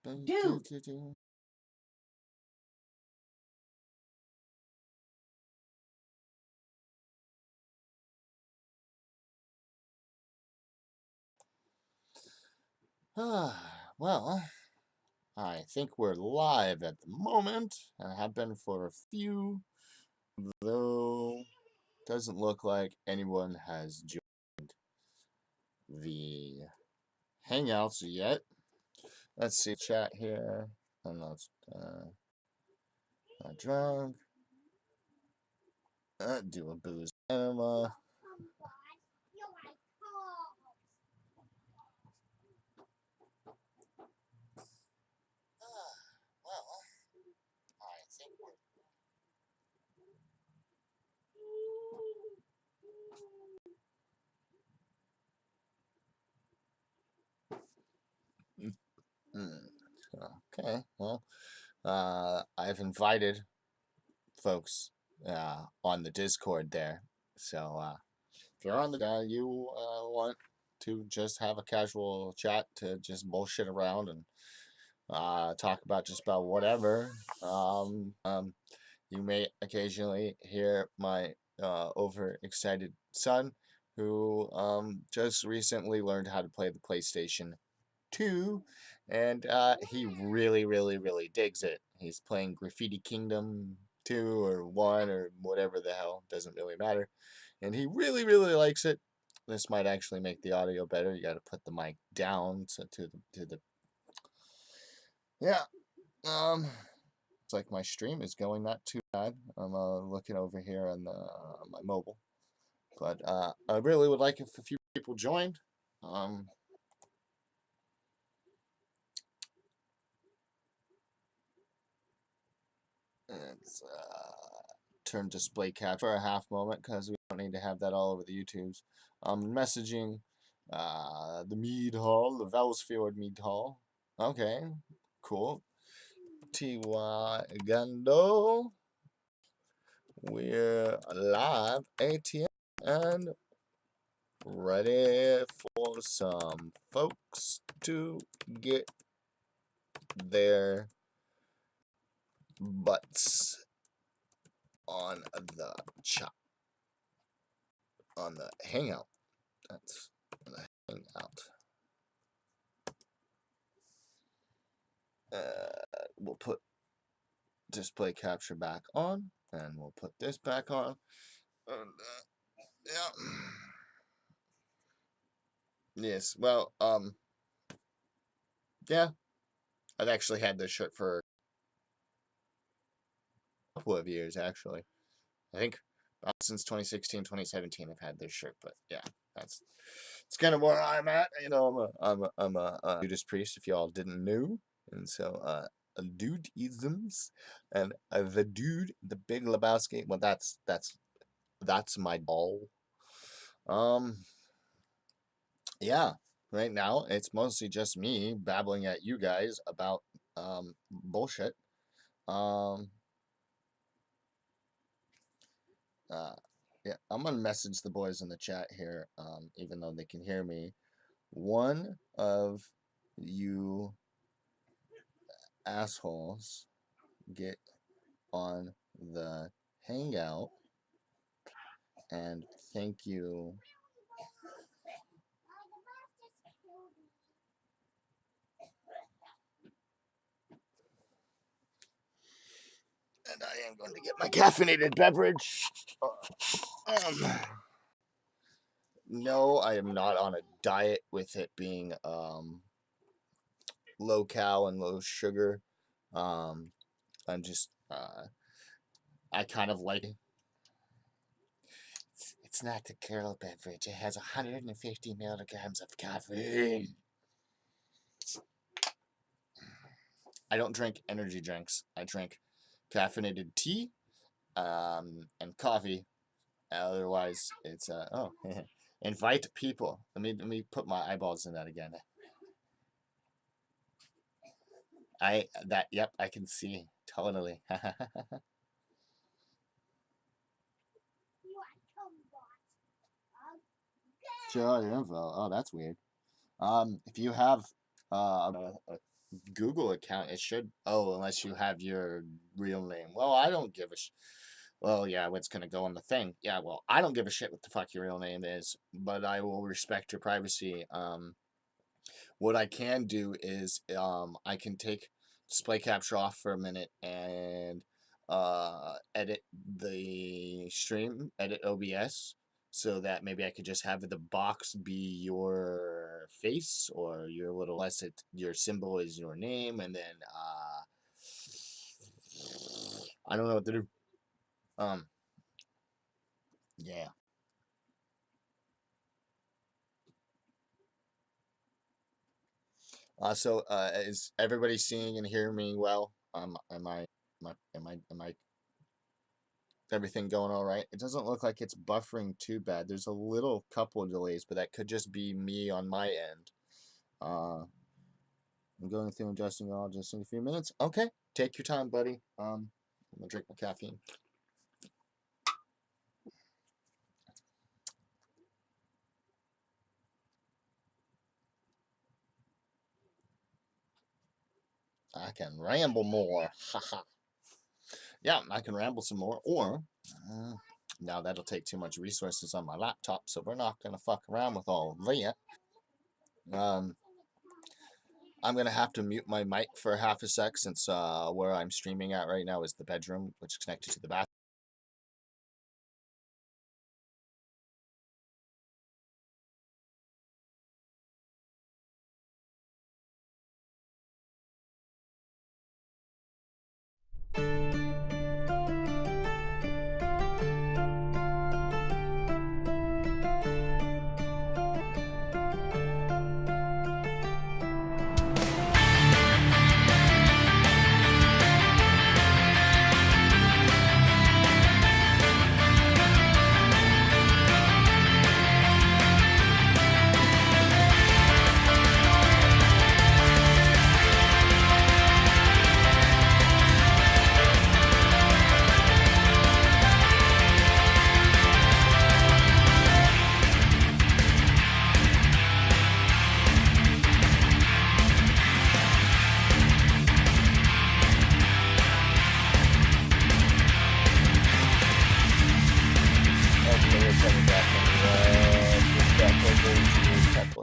Dude. Well, I think we're live at the moment. I have been for a few, though doesn't look like anyone has joined the Hangouts yet. Let's see chat here. I'm not drunk. Do a booze enema. Well, I think we're. Okay, well, I've invited folks on the Discord there. So if you're on the guy, you want to just have a casual chat to just bullshit around and talk about just about whatever. You may occasionally hear my overexcited son, who just recently learned how to play the PlayStation 2, and he really, really, really digs it. He's playing Graffiti Kingdom 2 or 1 or whatever the hell, doesn't really matter. And he really, really likes it. This might actually make the audio better. You got to put the mic down to the yeah. It's like my stream is going not too bad. I'm looking over here on my mobile, but I really would like if a few people joined. Let's turn display cap for a half moment because we don't need to have that all over the YouTubes. Messaging the Mead Hall, the Velsfjord Mead Hall. Okay, cool. TY Gando. We're live, ATM, and ready for some folks to get their butts on the chat, on the Hangout. That's the Hangout. We'll put display capture back on, and we'll put this back on. And, yeah. Yes. Well, yeah. I've actually had this shirt for a couple of years, actually. I think since 2016, 2017, I've had this shirt. But yeah, it's kind of where I'm at. You know, I'm a Judas Priest, if y'all didn't know, and so dudeisms, and the dude, the Big Lebowski. Well, that's my ball. Yeah. Right now, it's mostly just me babbling at you guys about bullshit. Yeah, I'm gonna message the boys in the chat here, even though they can hear me. One of you assholes get on the Hangout, and thank you. And I am going to get my caffeinated beverage. No, I am not on a diet with it being low cal and low sugar. I'm just I kind of like it's not the girl beverage. It has 150 milligrams of caffeine. I don't drink energy drinks. I drink caffeinated tea and coffee. Otherwise, it's invite people. Let me put my eyeballs in that again. Yep, I can see totally. Share all your info. Oh, that's weird. If you have a Google account, it should. Oh, unless you have your real name. Well, I don't give a well, yeah, what's gonna go on the thing? Yeah, well, I don't give a shit what the fuck your real name is, but I will respect your privacy. What I can do is I can take display capture off for a minute and edit the stream, edit OBS, so that maybe I could just have the box be your face or your little unless it your symbol is your name, and then I don't know what to do. Um, yeah. So, is everybody seeing and hearing me well? Am I everything going all right? It doesn't look like it's buffering too bad. There's a little couple of delays, but that could just be me on my end. I'm going through adjusting all just in a few minutes. Okay, take your time, buddy. I'm gonna drink my caffeine. I can ramble more. Haha. Yeah, I can ramble some more, or now that'll take too much resources on my laptop, so we're not gonna fuck around with all of that. I'm gonna have to mute my mic for half a sec since where I'm streaming at right now is the bedroom, which is connected to the bathroom.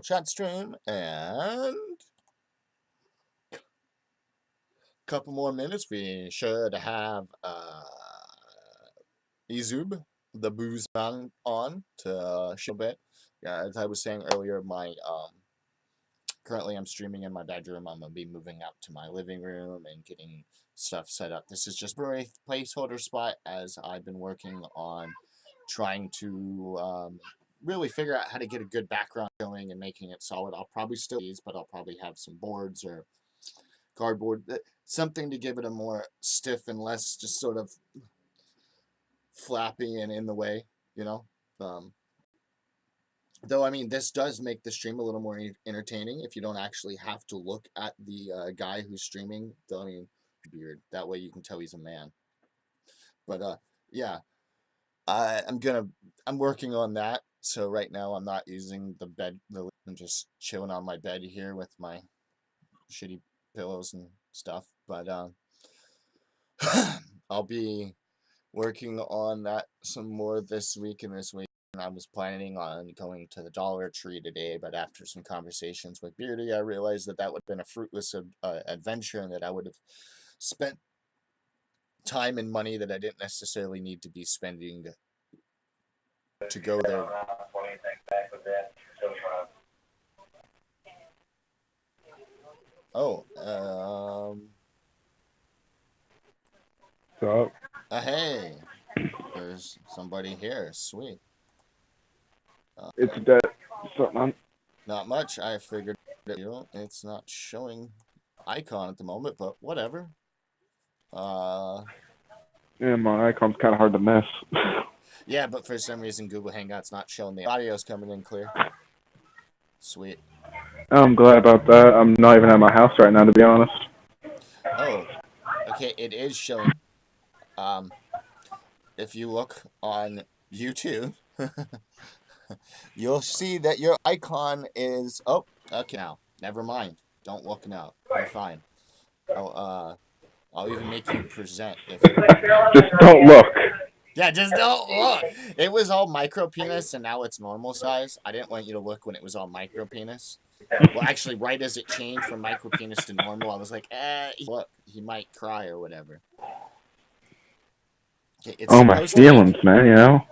Chat stream, and a couple more minutes we should have Izub, the booze man, on to show a bit. Yeah, as I was saying earlier, my currently I'm streaming in my bedroom. I'm gonna be moving out to my living room and getting stuff set up. This is just a placeholder spot as I've been working on trying to really figure out how to get a good background going and making it solid. I'll probably still use, but I'll probably have some boards or cardboard, something to give it a more stiff and less just sort of flappy and in the way, you know. Though I mean, this does make the stream a little more entertaining if you don't actually have to look at the guy who's streaming. Though I mean, beard. That way you can tell he's a man. But yeah, I'm working on that. So right now I'm not using the bed. I'm just chilling on my bed here with my shitty pillows and stuff. But I'll be working on that some more this week and this week. And I was planning on going to the Dollar Tree today, but after some conversations with Beardy, I realized that would have been a fruitless adventure and that I would have spent time and money that I didn't necessarily need to be spending to go there. Oh, What's up? Hey, there's somebody here. Sweet. It's dead. Something on. Not much. I figured it's not showing icon at the moment, but whatever. Yeah, my icon's kind of hard to miss. Yeah, but for some reason Google Hangouts not showing the audio's coming in clear. Sweet. I'm glad about that. I'm not even at my house right now, to be honest. Oh, okay. It is showing. If you look on YouTube, you'll see that your icon is. Oh, okay. Now, never mind. Don't look now. You're fine. I'll even make you present if you want, man. Just don't look. Yeah, just don't look. It was all micro penis, and now it's normal size. I didn't want you to look when it was all micro penis. Well, actually, right as it changed from micro penis to normal, I was like, look, he might cry or whatever. Okay, it's Oh, my supposed to make, feelings, man, you know?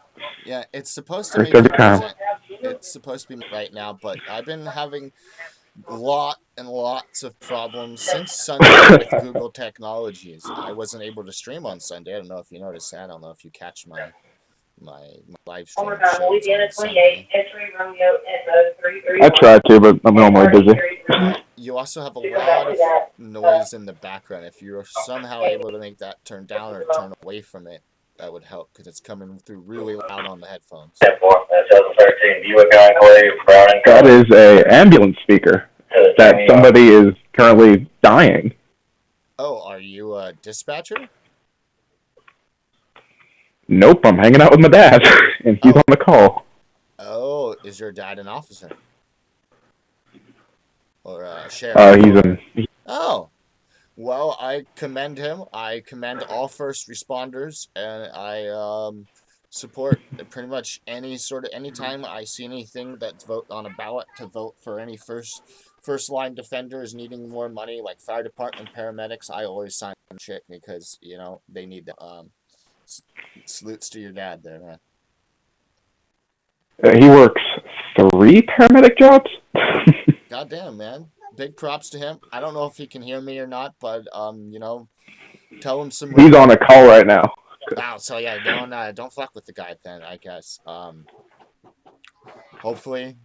yeah, it's supposed to Hurts make every you time. present. It's supposed to be right now, but I've been having lots of problems since Sunday with Google Technologies. I wasn't able to stream on Sunday. I don't know if you noticed that. I don't know if you catch my live stream shows on Sunday. I tried to, but I'm normally busy. But you also have a lot of noise in the background. If you're somehow able to make that turn down or turn away from it, that would help because it's coming through really loud on the headphones. 2013 Buick Enclave, Brown and That is a ambulance speaker. That somebody is currently dying. Oh, are you a dispatcher? Nope, I'm hanging out with my dad, and he's on the call. Oh, is your dad an officer? Or a sheriff? Oh, well, I commend him. I commend all first responders, and I support pretty much anytime I see anything that's vote on a ballot to vote for any first line defenders needing more money, like fire department, paramedics. I always sign shit because they need the salutes to your dad there, man. He works 3 paramedic jobs? Goddamn, man. Big props to him. I don't know if he can hear me or not, but tell him some. He's on a call right now. Wow, so yeah, don't fuck with the guy then, I guess. Hopefully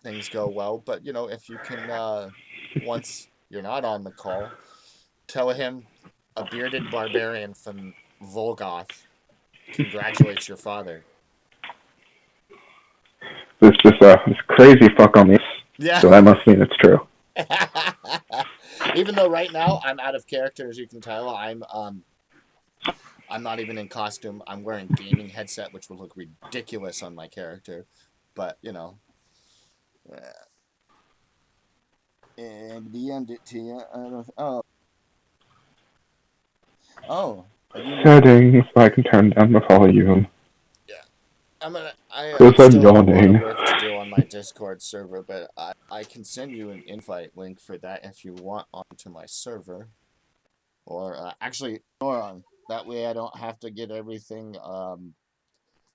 things go well, but if you can once you're not on the call, tell him a bearded barbarian from Volgoth congratulates your father. This crazy fuck on me. Yeah. So that must mean it's true. Even though right now I'm out of character, as you can tell, I'm not even in costume. I'm wearing gaming headset, which will look ridiculous on my character, but and DM'd it to you. I don't know. Oh. Settings. I can turn down the volume. Yeah. I Because I'm still have a lot yawning. of work to do on my Discord server, but I can send you an invite link for that if you want onto my server. Or actually, that way I don't have to get everything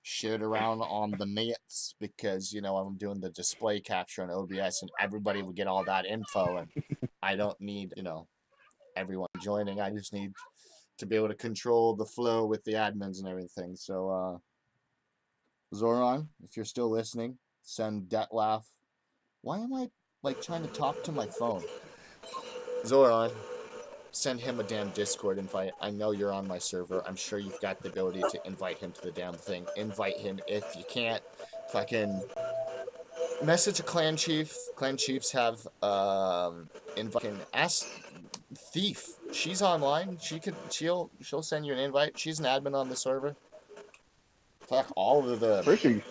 shared around on the nets because I'm doing the display capture on OBS and everybody will get all that info, and I don't need everyone joining. I just need to be able to control the flow with the admins and everything. So Zoran, if you're still listening, send Detlaf. Why am I trying to talk to my phone? Zoran, send him a damn Discord invite. I know you're on my server. I'm sure you've got the ability to invite him to the damn thing. Invite him. If you can't, fucking message a clan chief. Clan chiefs have invite. Ask Thief. She's online. She'll send you an invite. She's an admin on the server. Fuck all of the. Pretty sure you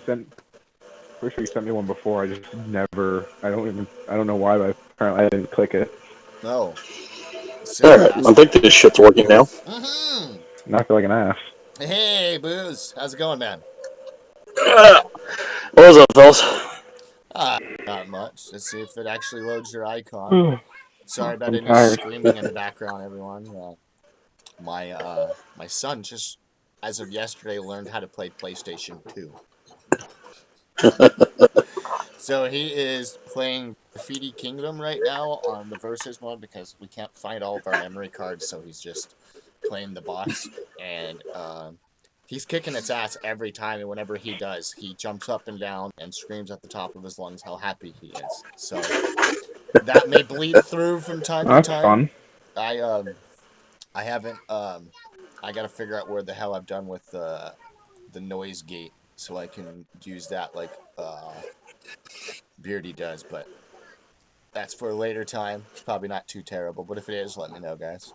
sent me one before. I just never. I don't know why, but apparently I didn't click it. No. Alright, I think this shit's working now. Mm-hmm. Now I feel like an ass. Hey, Booze. How's it going, man? What was up, fellas? Not much. Let's see if it actually loads your icon. Sorry about any screaming in the background, everyone. My son just, as of yesterday, learned how to play PlayStation 2. So he is playing Graffiti Kingdom right now on the versus mode because we can't find all of our memory cards, so he's just playing the boss, and he's kicking its ass every time, and whenever he does, he jumps up and down and screams at the top of his lungs how happy he is. So that may bleed through from time to time. That's fun. I haven't I gotta figure out where the hell I've done with the noise gate so I can use that like Beardy does, but that's for a later time. It's probably not too terrible, but if it is, let me know, guys.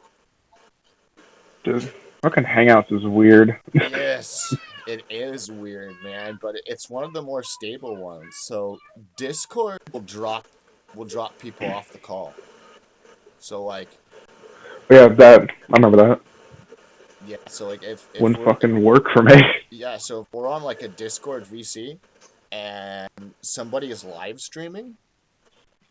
Dude, fucking Hangouts is weird. Yes, it is weird, man, but it's one of the more stable ones. So Discord will drop will drop people off the call. So like, Yeah, that I remember that. yeah. So like, if Wouldn't we're fucking work for me. yeah, so if we're on like a Discord VC and somebody is live streaming,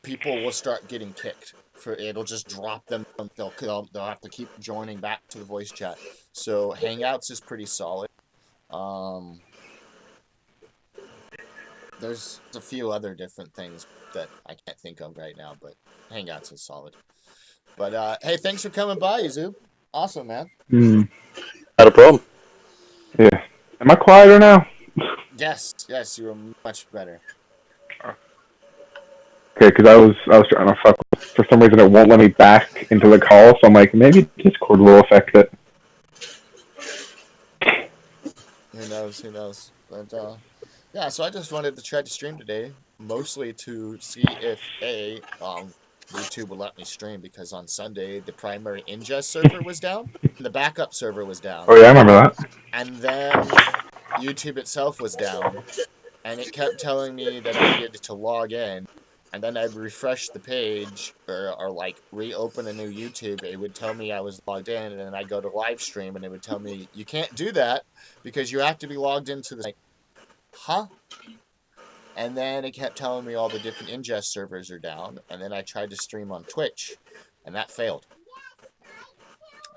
people will start getting kicked. For it'll just drop them. They'll have to keep joining back to the voice chat. So Hangouts is pretty solid. There's a few other different things that I can't think of right now, but Hangouts is solid. But hey, thanks for coming by, Izub. Awesome, man. Hmm. Not a problem. Yeah. Am I quieter now? Yes, you were much better. Okay, because I was trying to fuck. For some reason, it won't let me back into the call, so I'm like, maybe Discord will affect it. Who knows? But yeah, so I just wanted to try to stream today, mostly to see if YouTube would let me stream, because on Sunday the primary ingest server was down and the backup server was down, Oh yeah, I remember that. and then YouTube itself was down, and it kept telling me that I needed to log in, and then I'd refresh the page or like reopen a new YouTube. It would tell me I was logged in, and then I'd go to live stream, and it would tell me you can't do that because you have to be logged into the. Like, huh? And then it kept telling me all the different ingest servers are down, and then I tried to stream on Twitch, and that failed.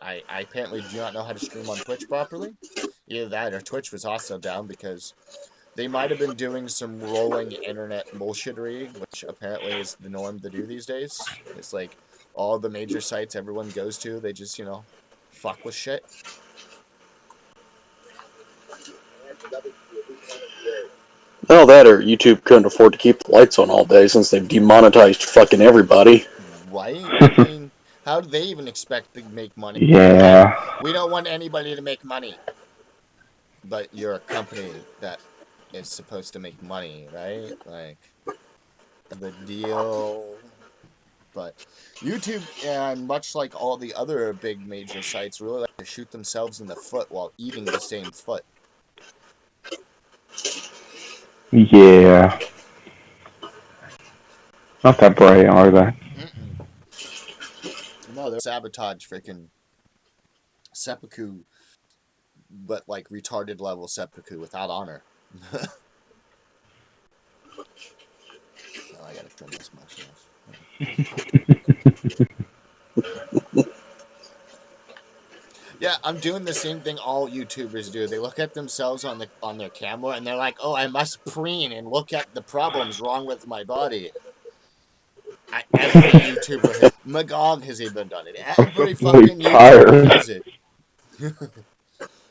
I apparently do not know how to stream on Twitch properly. Either that or Twitch was also down, because they might have been doing some rolling internet bullshittery, which apparently is the norm to do these days. It's like all the major sites everyone goes to, they just, fuck with shit. Well, that or YouTube couldn't afford to keep the lights on all day since they've demonetized fucking everybody. Right? I mean, how do they even expect to make money? Yeah. We don't want anybody to make money. But you're a company that is supposed to make money, right? Like, the deal. But YouTube, and much like all the other big major sites, really like to shoot themselves in the foot while eating the same foot. Yeah. Not that bright, are they? Mm-mm. No, they're sabotage freaking seppuku, but like retarded level seppuku without honor. Oh, I gotta trim this mustache. Yeah, I'm doing the same thing all YouTubers do. They look at themselves on their camera, and they're like, "Oh, I must preen and look at the problems wrong with my body." Every YouTuber has. Magog has even done it. I'm Every so really fucking YouTuber tired. does it.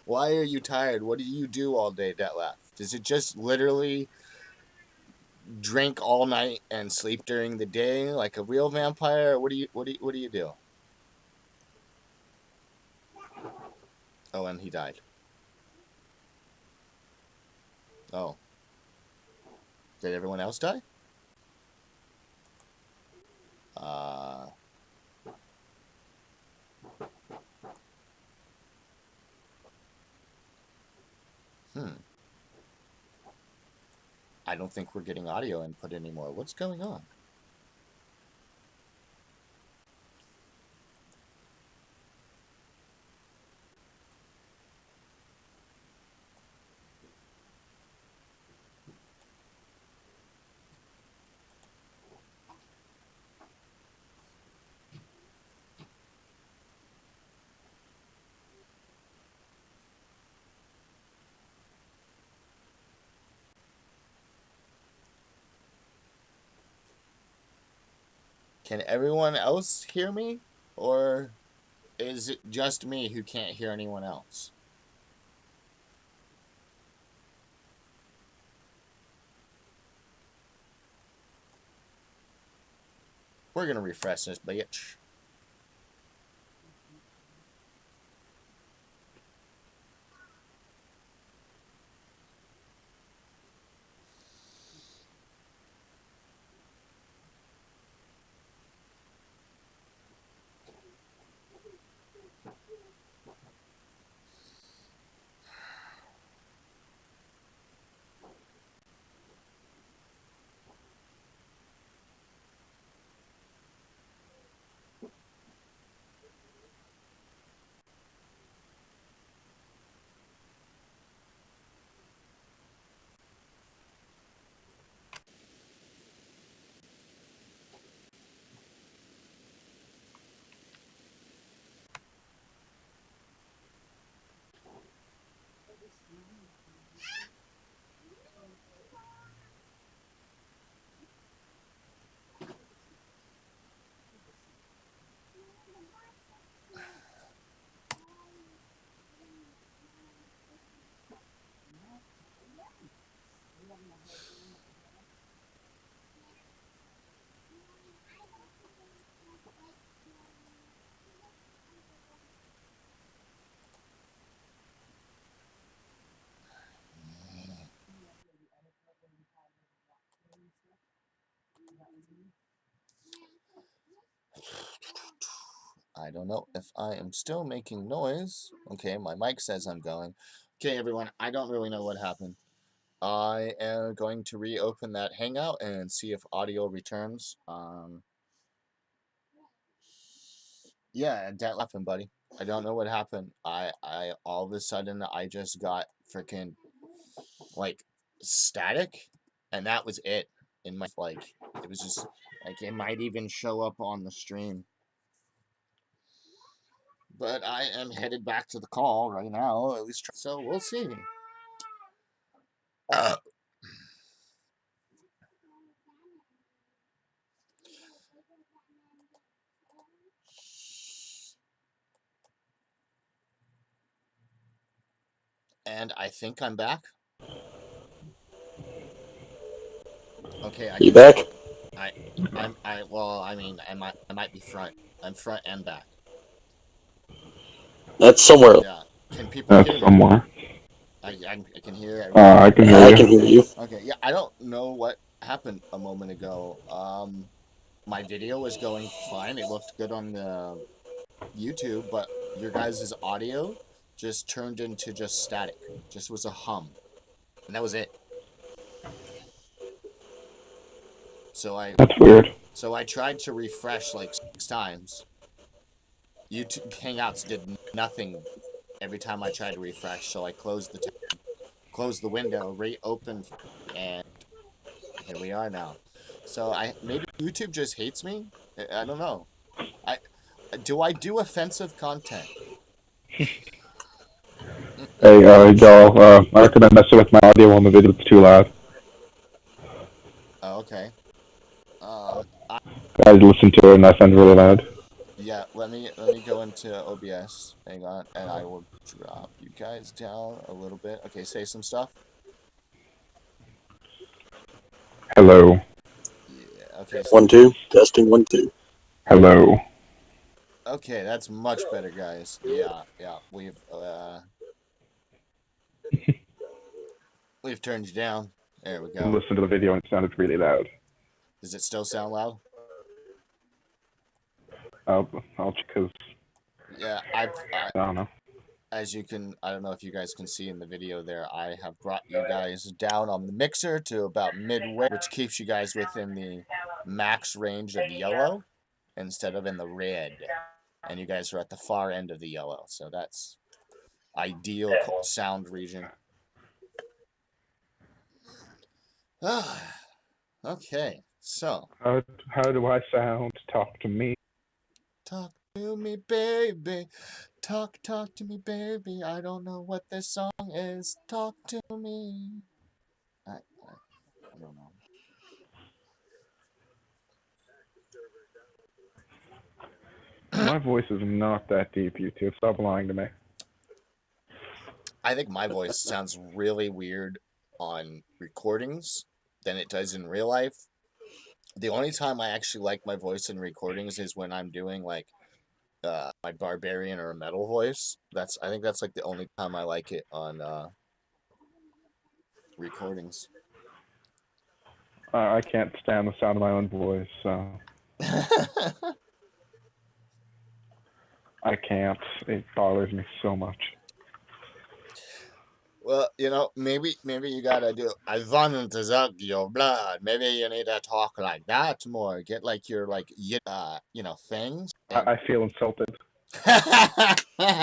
Why are you tired? What do you do all day, Detlef? Does it just literally drink all night and sleep during the day like a real vampire? Or what do you do? Oh, and he died. Oh, did everyone else die? Uh. I don't think we're getting audio input anymore. What's going on? Can everyone else hear me? Or is it just me who can't hear anyone else? We're gonna refresh this bitch. I don't know if I am still making noise. Okay, my mic says I'm going. Okay, everyone, I don't really know what happened. I am going to reopen that Hangout and see if audio returns. Yeah, that happened, buddy. I don't know what happened. I all of a sudden I just got freaking like static, and that was it. In my like, it was just like it might even show up on the stream. But I am headed back to the call right now, at least. So we'll see. And I think I'm back. Okay, I You can. back? Well, I mean, I might be front. I'm front and back. That's somewhere. Yeah. Can people hear That's me? somewhere. I can hear everyone. I can hear I you. can hear you. Okay, yeah, I don't know what happened a moment ago. My video was going fine. It looked good on the YouTube, but your guys' audio just turned into just static. Just was a hum. And that was it. That's weird. So I tried to refresh like 6 times. YouTube Hangouts did nothing every time I tried to refresh, so I closed the window, reopened, and here we are now. So maybe YouTube just hates me. I don't know. Do I do offensive content? Hey, y'all, I recommend messing with my audio on the video. It's too loud. Oh, okay. Guys, listen to it, and that sounds really loud. Yeah, let me go into OBS. Hang on, and I will drop you guys down a little bit. Okay, say some stuff. Hello. Yeah. Okay. 1 2 testing 1 2. Hello. Okay, that's much better, guys. Yeah. We've turned you down. There we go. Listen to the video, and it sounded really loud. Does it still sound loud? I'll check, because Yeah, I don't know. as you can, I don't know if you guys can see in the video there, I have brought you guys down on the mixer to about midway, which keeps you guys within the max range of yellow instead of in the red. And you guys are at the far end of the yellow, so that's ideal sound region. Okay, so. How do I sound? Talk to me. Talk to me, baby. Talk to me, baby. I don't know what this song is. Talk to me. I don't know. My voice is not that deep, YouTube. Stop lying to me. I think my voice sounds really weird on recordings than it does in real life. The only time I actually like my voice in recordings is when I'm doing like my barbarian or a metal voice. I think that's like the only time I like it on recordings. I can't stand the sound of my own voice, so I can't. It bothers me so much. Well, maybe you gotta do. I want to suck your blood. Maybe you need to talk like that more. Get like your things. I feel insulted. I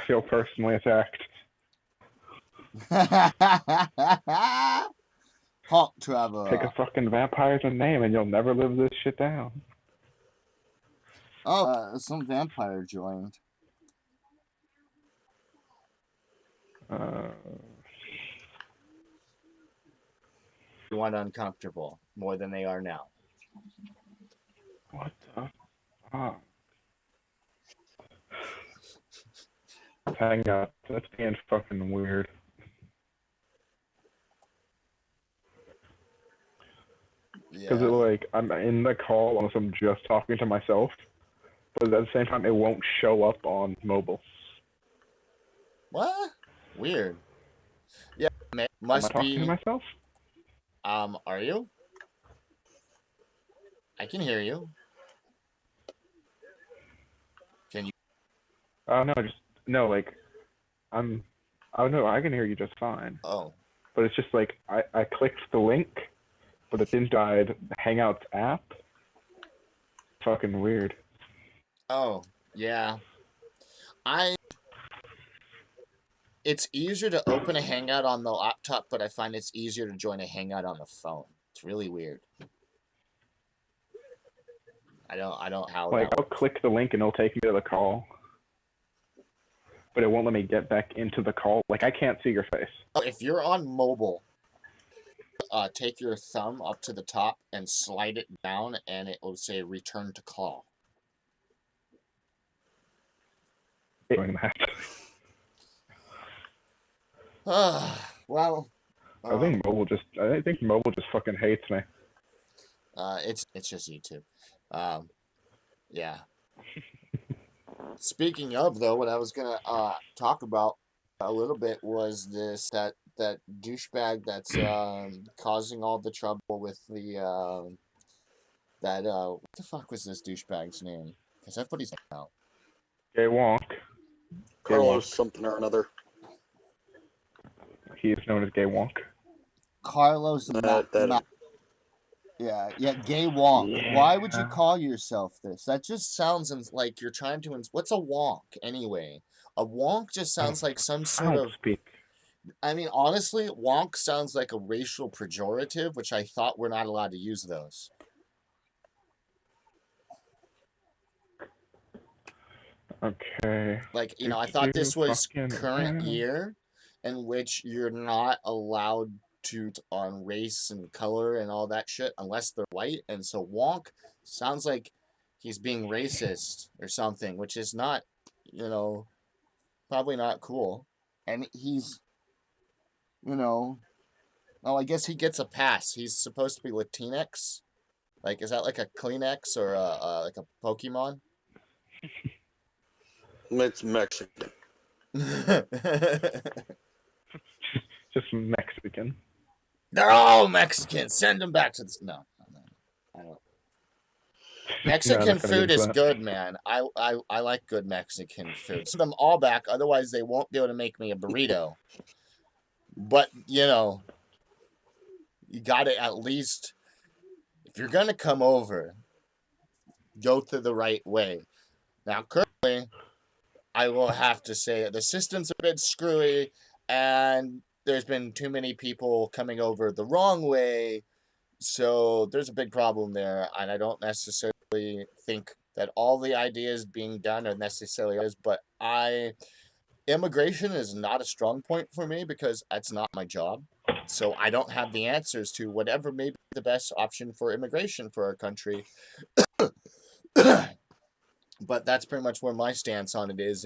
feel personally attacked. Hot Trevor. Pick a fucking vampire's name and you'll never live this shit down. Oh, some vampire joined. You want uncomfortable more than they are now. What the fuck? Hang on, that's being fucking weird. Because I'm in the call unless I'm just talking to myself, but at the same time it won't show up on mobile. What? Weird. Yeah, Am I talking to myself? Are you? I can hear you. Can you? No, no, like, I'm, oh no, I can hear you just fine. Oh. But it's just like, I clicked the link, but it didn't dive the Hangouts app. Fucking weird. Oh, yeah. It's easier to open a Hangout on the laptop, but I find it's easier to join a Hangout on the phone. It's really weird. I don't how Like, that I'll works. click the link and it'll take me to the call. But it won't let me get back into the call. Like, I can't see your face. If you're on mobile, take your thumb up to the top and slide it down, and it will say return to call. Doing that. Well, I think mobile just fucking hates me. it's just YouTube. Yeah. Speaking of, though, what I was gonna talk about a little bit was that douchebag that's causing all the trouble with the what the fuck was this douchebag's name? Because I put his name out. Gay Wonk. Carlos something or another. He is known as Gay Wonk. Carlos. Yeah, Gay Wonk. Yeah. Why would you call yourself this? That just sounds like you're trying to. What's a wonk anyway? A wonk just sounds like some sort of. Speak. I mean, honestly, wonk sounds like a racial pejorative, which I thought we're not allowed to use those. Okay. Like, I thought this was current year in which you're not allowed to on race and color and all that shit unless they're white. And so wonk sounds like he's being racist or something, which is not, probably not cool. And he's, oh, I guess he gets a pass. He's supposed to be Latinx. Like, is that like a Kleenex or like a Pokemon? It's Mexican. Just Mexican. They're all Mexican. Send them back to the... No, I don't. Mexican food is good, man. I like good Mexican food. Send them all back, otherwise they won't be able to make me a burrito. But, you gotta at least... If you're gonna come over, go through the right way. Now, currently, I will have to say the system's a bit screwy, and there's been too many people coming over the wrong way, so there's a big problem there, and I don't necessarily think that all the ideas being done are necessarily is, but immigration is not a strong point for me because that's not my job, so I don't have the answers to whatever may be the best option for immigration for our country. But that's pretty much where my stance on it is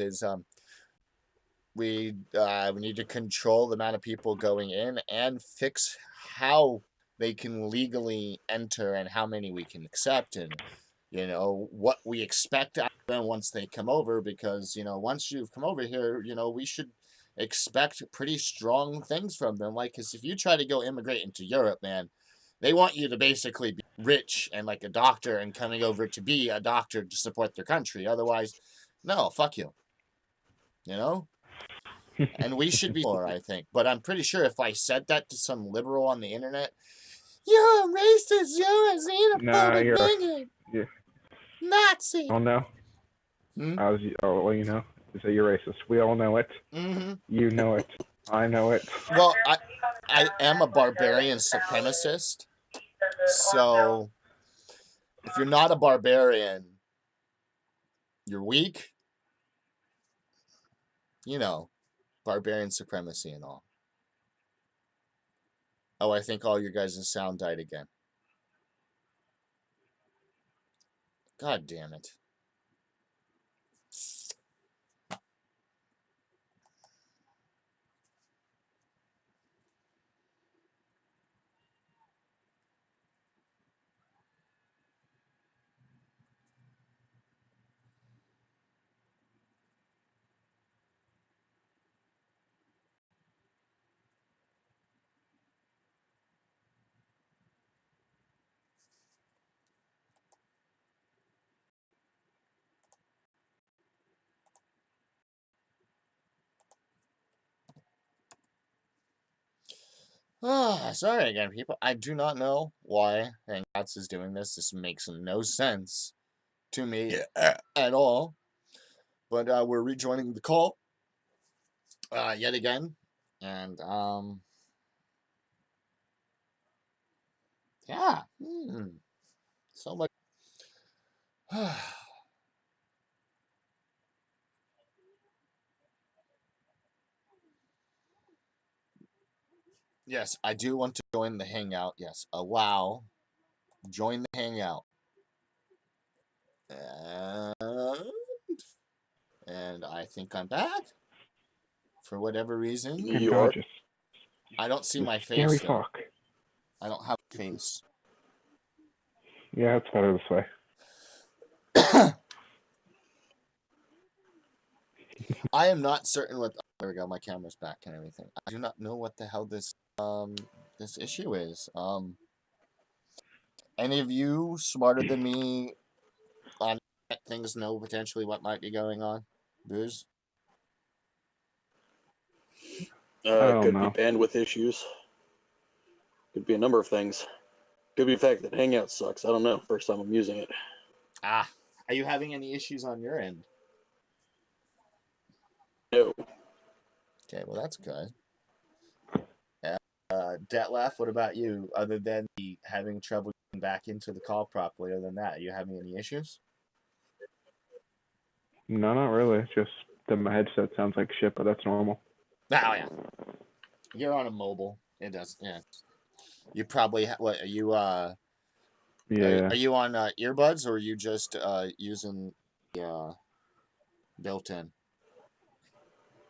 we need to control the amount of people going in and fix how they can legally enter and how many we can accept and what we expect out of them once they come over, because once you've come over here, we should expect pretty strong things from them. Like, because if you try to go immigrate into Europe, man, they want you to basically be rich and like a doctor and coming over to be a doctor to support their country. Otherwise, no, fuck you. And we should be more, I think. But I'm pretty sure if I said that to some liberal on the internet, you're a racist, you're a xenophobic bigot, Nazi. Oh no. Well, is that you're racist? We all know it. Mm-hmm. You know it. I know it. Well, I am a barbarian supremacist. So, if you're not a barbarian, you're weak. Barbarian supremacy and all. Oh, I think all your guys' sound died again. God damn it. Sorry again, people. I do not know why Hangouts is doing this. This makes no sense to me at all. But we're rejoining the call yet again. And yeah. So much. Yes, I do want to join the Hangout. Yes, allow. Join the Hangout. And I think I'm back. For whatever reason. You are. I don't see my face. Scary Though. fuck. I don't have a face. Yeah, it's better this way. I am not certain what. There we go. My camera's back and everything. I do not know what the hell this this issue is. Any of you smarter than me on things know potentially what might be going on? Booze? Could know. be bandwidth issues. Could be a number of things. Could be the fact that Hangout sucks. I don't know. First time I'm using it. Are you having any issues on your end? No. Okay, well that's good. Detlef, what about you? Other than having trouble getting back into the call properly, other than that, are you having any issues? No, not really. Just that my headset sounds like shit, but that's normal. Oh yeah. You're on a mobile. It does. Yeah. You probably what are you? Yeah. Are you on earbuds or are you just using the built-in?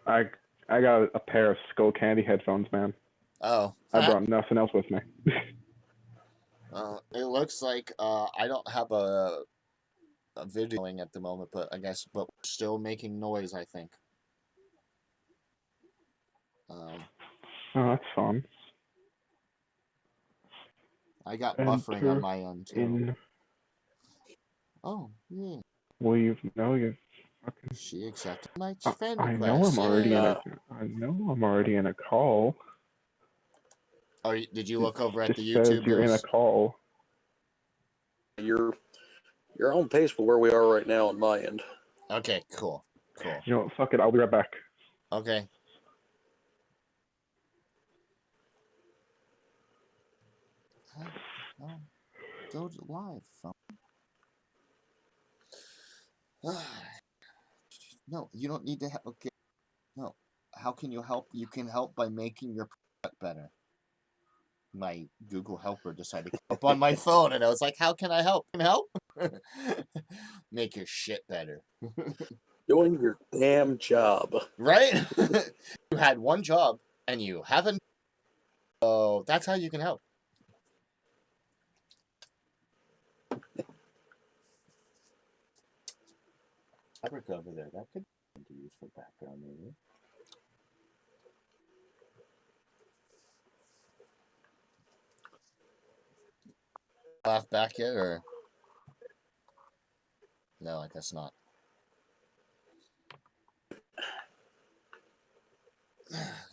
I got a pair of Skull Candy headphones, man. Oh. I brought nothing else with me. It looks like I don't have a videoing at the moment, but we're still making noise, I think. Oh, that's fun. I got buffering on my end too. Oh, yeah. Well, you fucking. She accepted my friend request. I know I'm already in a call. Did you look over at the YouTube? YouTube? You're in a call. You're on pace for where we are right now on my end. Okay, cool. You know what? Fuck it. I'll be right back. Okay. Go to live phone. No, you don't need to help. Okay. No. How can you help? You can help by making your product better. My Google helper decided to come up on my phone, and I was like, how can I help? Can I help? Make your shit better. Doing your damn job. Right? You had one job, and you haven't. So that's how you can help. Fabric over there. That could be used for background, maybe. Laugh back yet, or no? I guess not.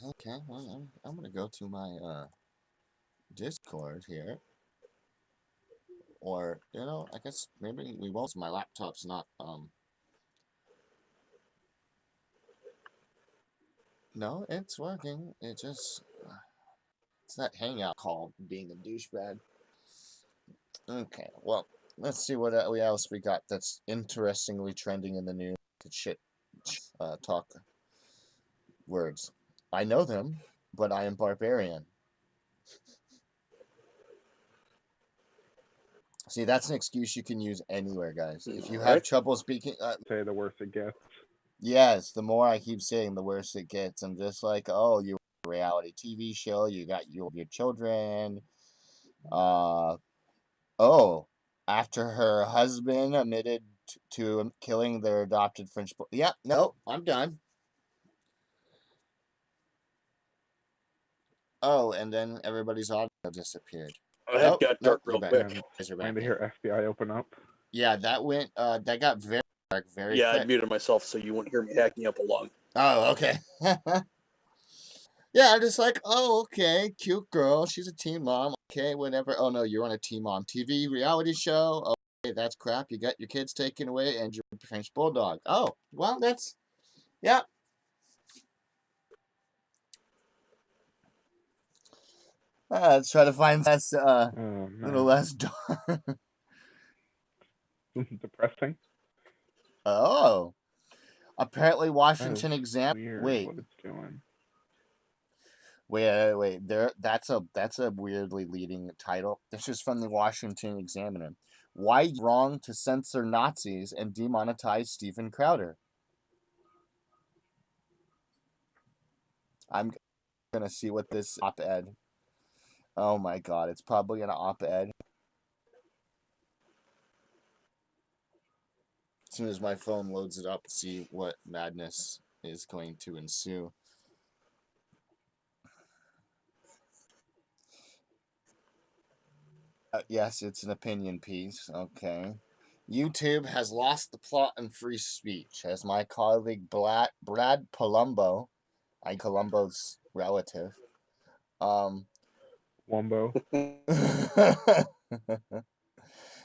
Okay, well, I'm gonna go to my Discord here, or I guess maybe we won't. My laptop's not No, it's working. It's that Hangout call being a douchebag. Okay, well, let's see what else we got that's interestingly trending in the news. Shit, talk words. I know them, but I am barbarian. See, that's an excuse you can use anywhere, guys. If you have trouble speaking, say the worse it gets. Yes, the more I keep saying, the worse it gets. I'm just like, oh, you're a reality TV show. You got your children. After her husband admitted to killing their adopted French boy. Yeah, no, I'm done. Oh, and then everybody's audio disappeared. That got dark real quick. Trying to hear FBI open up. Yeah, that went. That got very dark very quick. quick. I muted myself so you wouldn't hear me hacking up along. Oh, okay. Yeah, I'm just like, oh, okay, cute girl. She's a teen mom. Okay, whatever. Oh no, you're on a teen mom TV reality show. Okay, that's crap. You got your kids taken away and your French bulldog. Oh, well, that's yeah. Let's try to find less, Oh little man, less dark. depressing. Oh, apparently That is Washington exam. weird Wait, what it's doing. wait. There, that's a weirdly leading title. This is from the Washington Examiner. Why wrong to censor Nazis and demonetize Stephen Crowder? I'm gonna see what this op-ed. Oh my god, it's probably an op-ed. As soon as my phone loads it up, see what madness is going to ensue. Yes, it's an opinion piece. Okay. YouTube has lost the plot in free speech, as my colleague Brad Palumbo, Columbo's relative, um, Wumbo.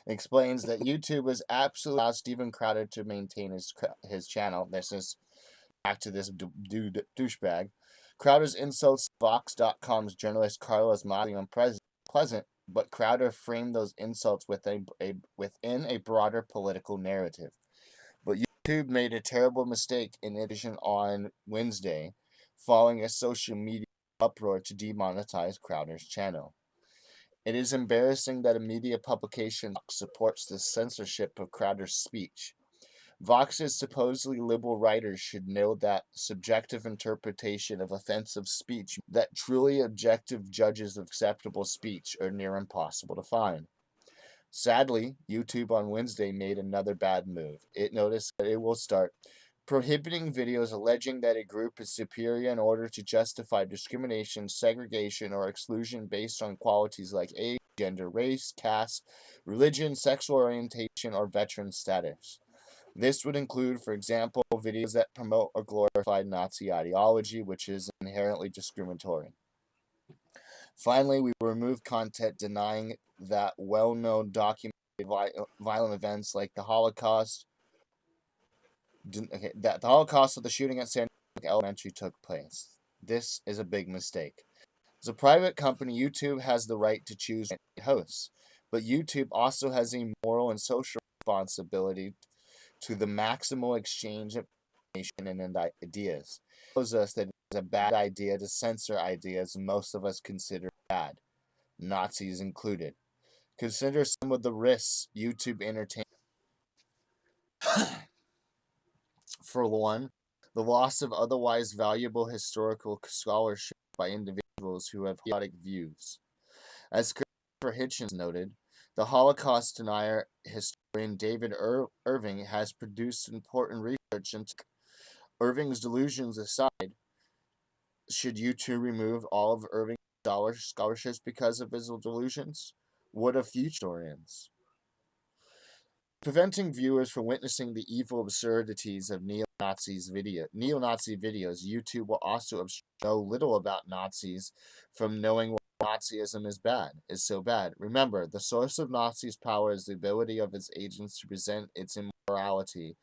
explains that YouTube has absolutely allowed Stephen Crowder to maintain his channel. This is back to this douchebag. Crowder's insults Vox.com's journalist Carlos Mali unpleasant, but Crowder framed those insults within a broader political narrative. But YouTube made a terrible mistake in its decision on Wednesday, following a social media uproar to demonetize Crowder's channel. It is embarrassing that a media publication supports the censorship of Crowder's speech. Vox's supposedly liberal writers should know that subjective interpretation of offensive speech, that truly objective judges of acceptable speech are near impossible to find. Sadly, YouTube on Wednesday made another bad move. It noticed that it will start prohibiting videos alleging that a group is superior in order to justify discrimination, segregation, or exclusion based on qualities like age, gender, race, caste, religion, sexual orientation, or veteran status. This would include, for example, videos that promote or glorify Nazi ideology, which is inherently discriminatory. Finally, we remove content denying that well-known documented violent events like the Holocaust, that the Holocaust of the shooting at Sandy Hook Elementary took place. This is a big mistake. As a private company, YouTube has the right to choose hosts, but YouTube also has a moral and social responsibility to the maximal exchange of information and ideas. It shows us that it is a bad idea to censor ideas most of us consider bad, Nazis included. Consider some of the risks YouTube entertains. For one, the loss of otherwise valuable historical scholarship by individuals who have chaotic views. As Christopher Hitchens noted, the Holocaust denier historian David Irving has produced important research into Irving's delusions aside. Should YouTube remove all of Irving's scholarships because of his delusions? What of future historians? Preventing viewers from witnessing the evil absurdities of neo-Nazi videos, YouTube will also know little about Nazis from knowing why Nazism is so bad. Remember, the source of Nazis' power is the ability of its agents to present its immorality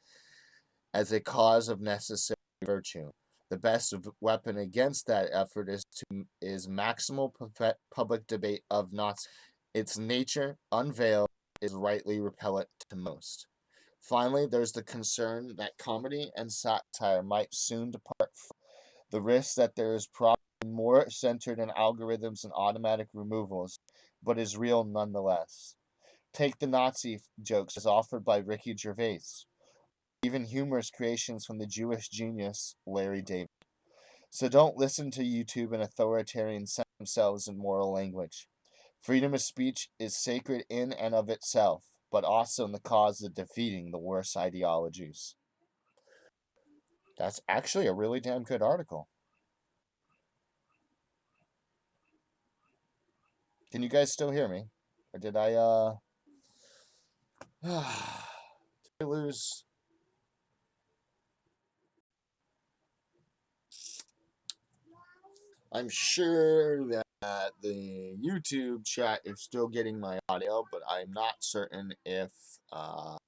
as a cause of necessary virtue. The best weapon against that effort is maximal public debate of Nazism. Its nature, unveiled, is rightly repellent to most. Finally, there's the concern that comedy and satire might soon depart from the risk that there is probably more centered in algorithms and automatic removals, but is real nonetheless. Take the Nazi jokes as offered by Ricky Gervais, even humorous creations from the Jewish genius Larry David. So don't listen to YouTube and authoritarians themselves in moral language. Freedom of speech is sacred in and of itself, but also in the cause of defeating the worst ideologies. That's actually a really damn good article. Can you guys still hear me? Or did I did I lose? I'm sure that the YouTube chat is still getting my audio, but I'm not certain if on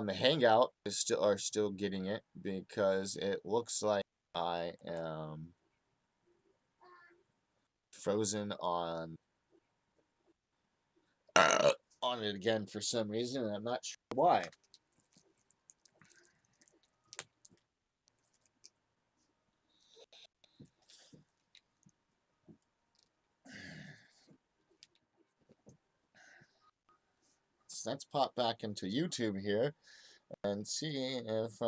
the Hangout is still getting it, because it looks like I am frozen on it again for some reason, and I'm not sure why. So let's pop back into YouTube here and see if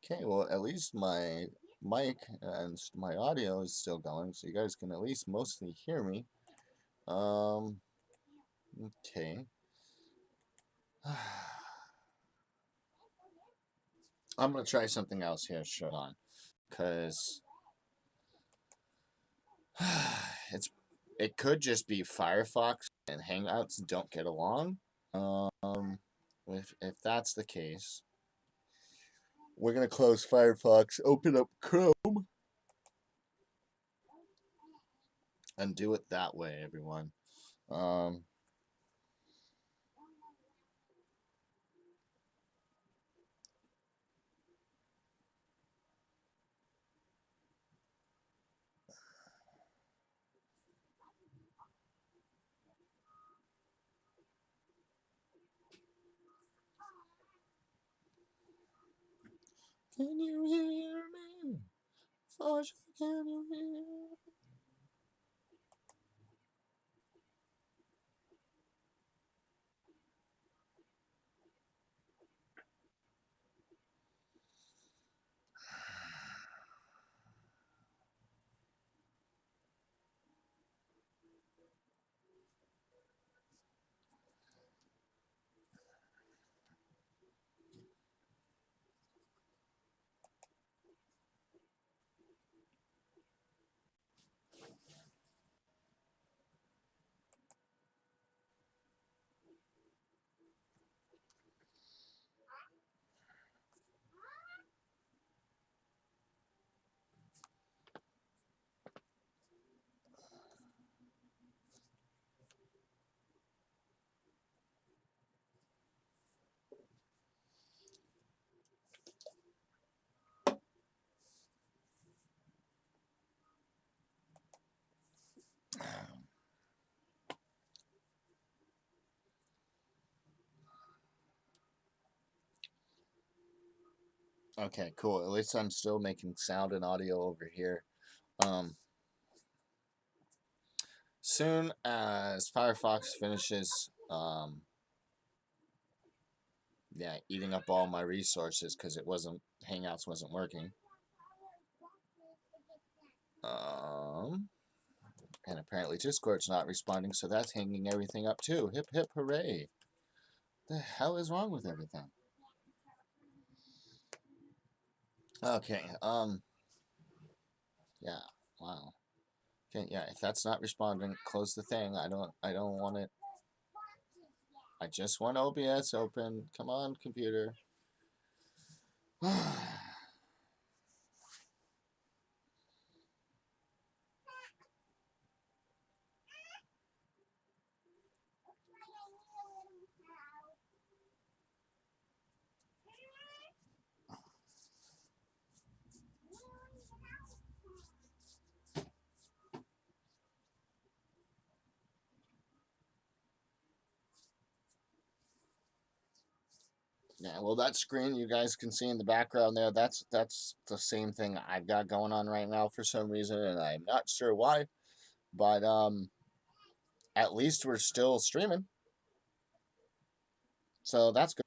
okay, well, at least my mic and my audio is still going, so you guys can at least mostly hear me. Okay. I'm gonna try something else here, Sean, because it could just be Firefox and Hangouts don't get along. If that's the case, we're gonna close Firefox, open up Chrome, and do it that way, everyone. Can you hear me? Sasha, can you hear me? Okay, cool. At least I'm still making sound and audio over here. Soon as Firefox finishes, yeah, eating up all my resources because Hangouts wasn't working. And apparently Discord's not responding, so that's hanging everything up too. Hip hip hooray! The hell is wrong with everything? Okay. Yeah. Wow. Okay. Yeah. If that's not responding, close the thing. I don't want it. I just want OBS open. Come on, computer. Yeah, well, that screen you guys can see in the background there, that's the same thing I've got going on right now for some reason, and I'm not sure why, but at least we're still streaming, so that's good.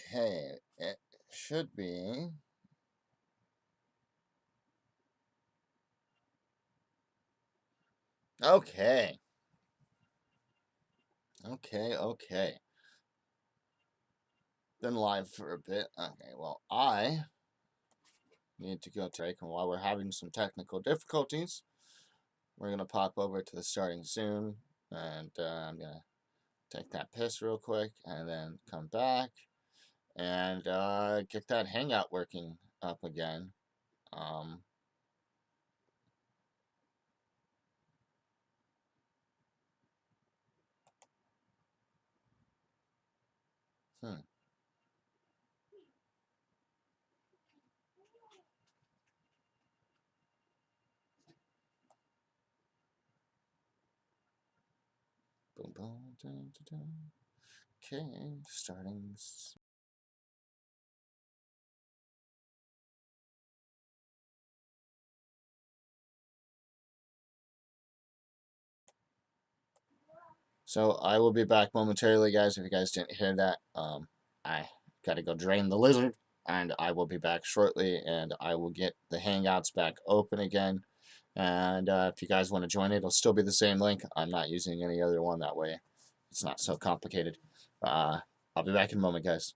Okay, it should be. Okay. Okay. Been live for a bit. Okay, well, I need to go take, and while we're having some technical difficulties, we're gonna pop over to the starting soon, and I'm gonna take that piss real quick, and then come back and get that hangout working up again. Um, hmm. Boom, boom, dun, dun, dun. Okay, starting. So I will be back momentarily, guys. If you guys didn't hear that, I gotta go drain the lizard, and I will be back shortly, and I will get the Hangouts back open again. And if you guys want to join it, it'll still be the same link. I'm not using any other one that way. It's not so complicated. I'll be back in a moment, guys.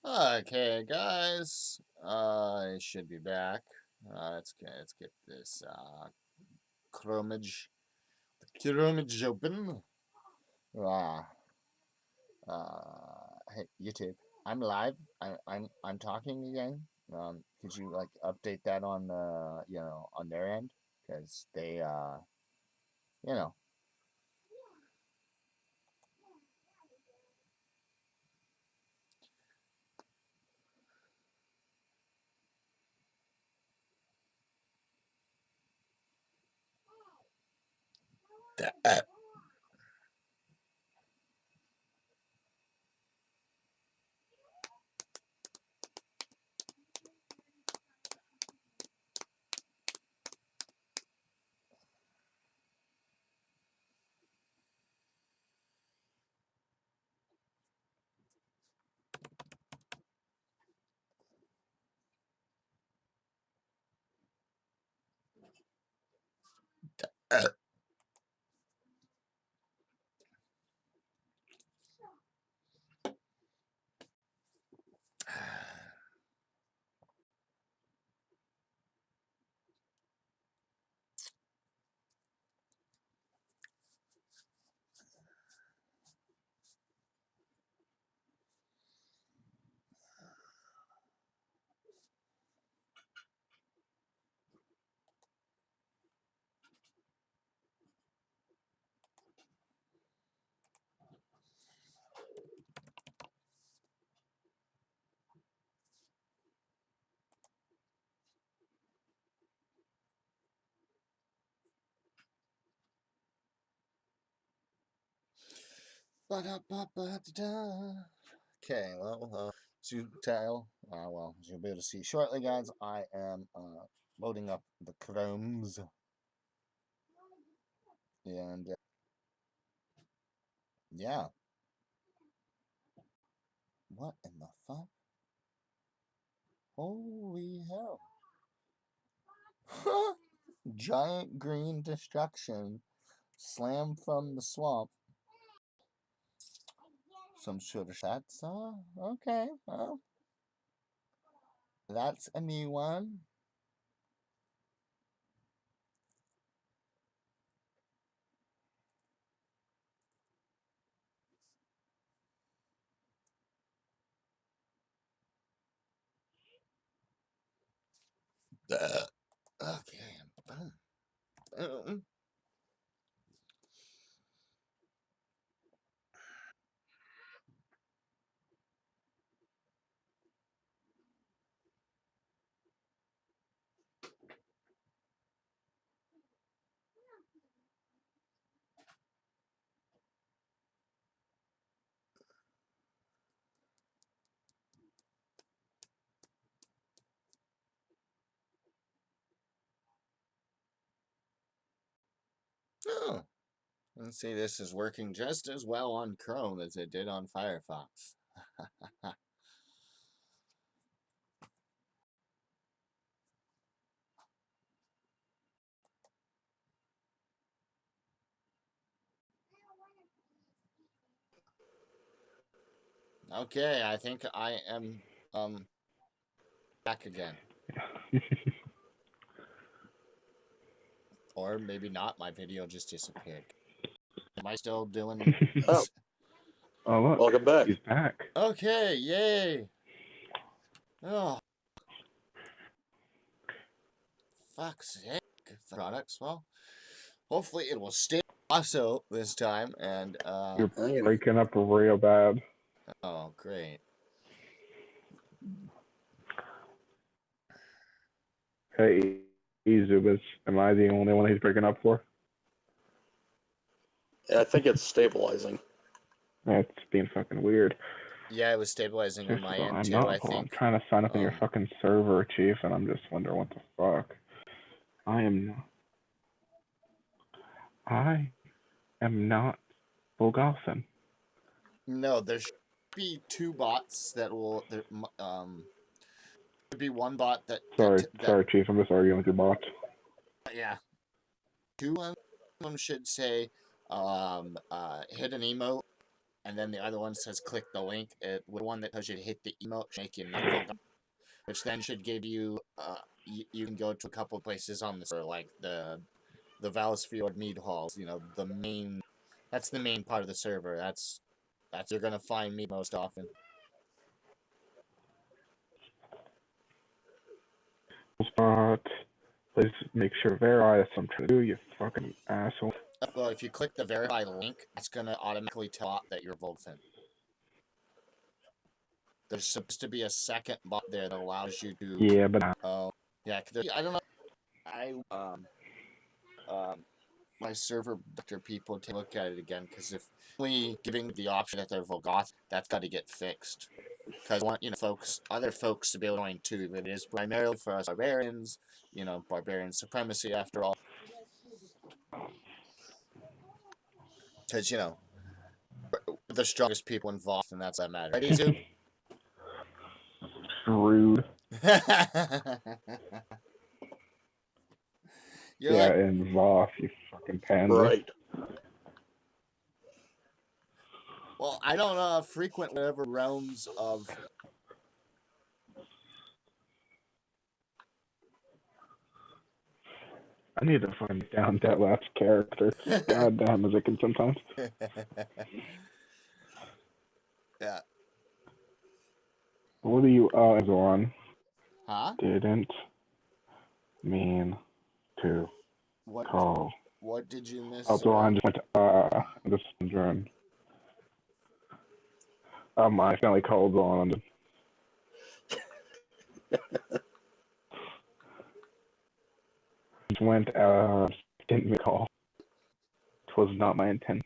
Okay, guys. I should be back. Let's get this Chromage open. Uh, hey, YouTube. I'm live. I'm talking again. Could you like update that on on their end? Because they you know. Okay, well, Subtile. Well, as you'll be able to see shortly, guys, I am loading up the Chromes, and yeah, what in the fuck? Holy hell! Giant green destruction, slam from the swamp. Some sort of shots. Okay. Well, that's a new one. Okay. Boom. Boom. Oh. Let's see, this is working just as well on Chrome as it did on Firefox. Okay, I think I am back again. Or maybe not, my video just disappeared. Am I still doing Oh, Oh, look. welcome back. He's back. Okay, yay. Oh, fuck's sake. Products, well, hopefully it will stay also this time, and You're I can- breaking up real bad. oh, great. Hey, Ezubis, am I the only one he's breaking up for? I think it's stabilizing. That's being fucking weird. Yeah, it was stabilizing on my end I'm too, not. I I'm think. trying to sign up in your fucking server, Chief, and I'm just wondering what the fuck. I am not Bulgausen. No, there should be two bots that will should be one bot that Sorry, Chief. I'm just arguing with your bot. yeah. Two of them should say hit an emote, and then the other one says click the link. The one that tells you to hit the emote should make you not Bulgausen, which then should give you you can go to a couple of places on the server, like the Valsfjord Mead Halls, the main, that's the main part of the server. That's you're gonna find me most often. spot. Please make sure verify. That's what I'm trying to do, you fucking asshole. Well, if you click the verify link, it's gonna automatically tell bot that you're Volfin. There's supposed to be a second bot there that allows you to. Yeah, but Yeah, I don't know. My server after people to look at it again, because if only giving the option that they're Volgoth, that's got to get fixed. Because I want other folks to be able to join too, but it is primarily for us barbarians. Barbarian supremacy after all. Because we're the strongest people involved, and that's what matters. Right, Izu? rude. You're yeah, like, and Voth, you fucking pansy. Right. well, I don't frequent whatever realms of. I need to find down that last character. God damn, is it can sometimes. Yeah. What are you, Zoran? Huh? Didn't mean to call. What did you miss? Zoran just went, this syndrome. I finally called on. Just went, didn't recall. It was not my intent.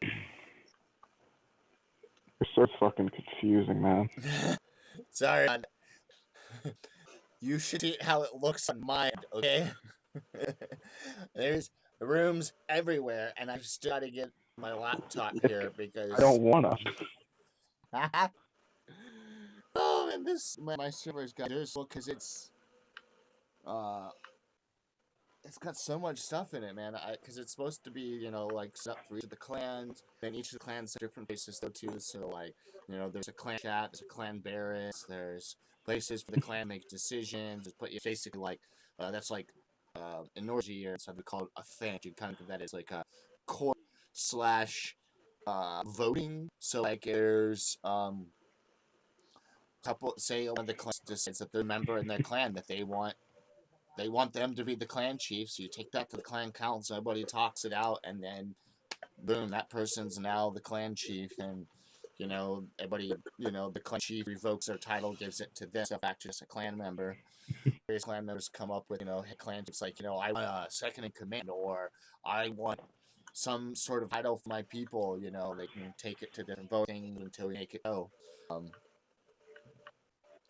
You're so fucking confusing, man. Sorry. You should see how it looks on mine, okay? There's rooms everywhere, and I just got to get my laptop here because I don't wanna. Oh, and my server's got this because it's got so much stuff in it, man. Because it's supposed to be, like set up for each of the clans. Then each of the clans have different places though too. So like, there's a clan chat, there's a clan barracks, there's places for the clan make decisions. It's basically like that's like in Norgy or something called a fan. You kind of think of that as like a court / voting. So like there's couple say one of the clans decides that their member in their clan that they want them to be the clan chief, so you take that to the clan council, everybody talks it out, and then boom, that person's now the clan chief, and everybody, the clan chief revokes their title, gives it to them, back to just a clan member. Various clan members come up with, clan chiefs like, I want a second in command, or I want some sort of title for my people, they can take it to different voting until we make it go.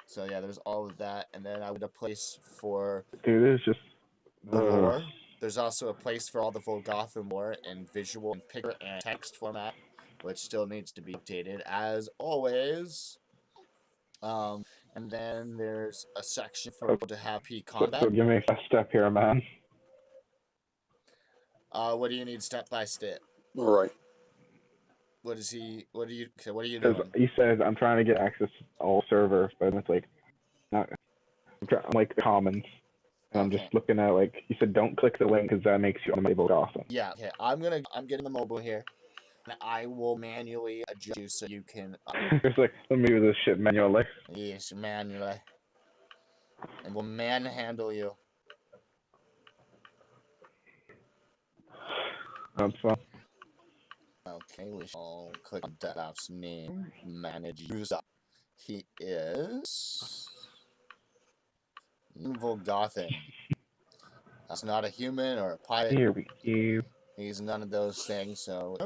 So yeah, there's all of that, and then I would a place for Dude, it's just the lore. There's also a place for all the Volgotham lore in visual and picture and text format, which still needs to be updated as always. And then there's a section for people to have P combat. So give me a step here, man. What do you need step by step? All right. What are you doing? He says I'm trying to get access to all servers, but it's like not. I'm like the commons, and I'm just looking at like he said, don't click the link because that makes you unable to awesome. Yeah. Okay. I'm getting the mobile here, and I will manually adjust you so you can. It's like let me do this shit manually. Yes, manually, and we'll manhandle you. That's fun. Okay, we shall click on Detlef's name, manage user. He is Volgothan. That's not a human or a pirate. Here we go. He's none of those things, so.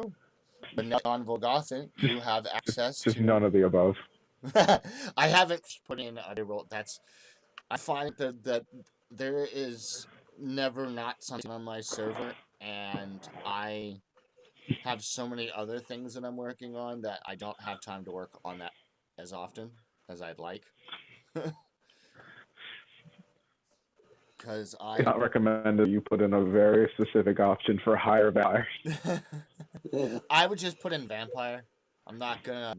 But non-Volgothan, you have access just to. None of the above. I haven't put in other role. I find that there is never not something on my server, and I have so many other things that I'm working on that I don't have time to work on that as often as I'd like. Because It's not recommended you put in a very specific option for higher value. I would just put in vampire. I'm not gonna.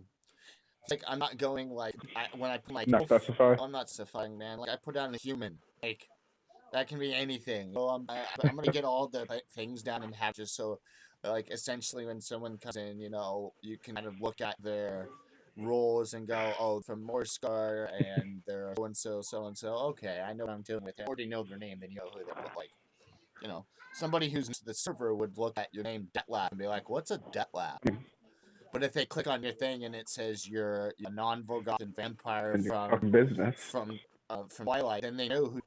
Like I'm not going like when I put like. Not specify. I'm not specifying, man. Like I put down a human. Like that can be anything. So I'm gonna get all the things down and have just so. Like essentially when someone comes in, you can kind of look at their roles and go, oh, from Morscar and they're so and so. Okay, I know what I'm dealing with. I already know their name. Then you know who they're. But like, you know, somebody who's the server would look at your name Detlaf and be like, "What's a Detlaf?" But if they click on your thing and it says you're a non-Volgothan vampire in your fucking business. from Twilight, then they know who.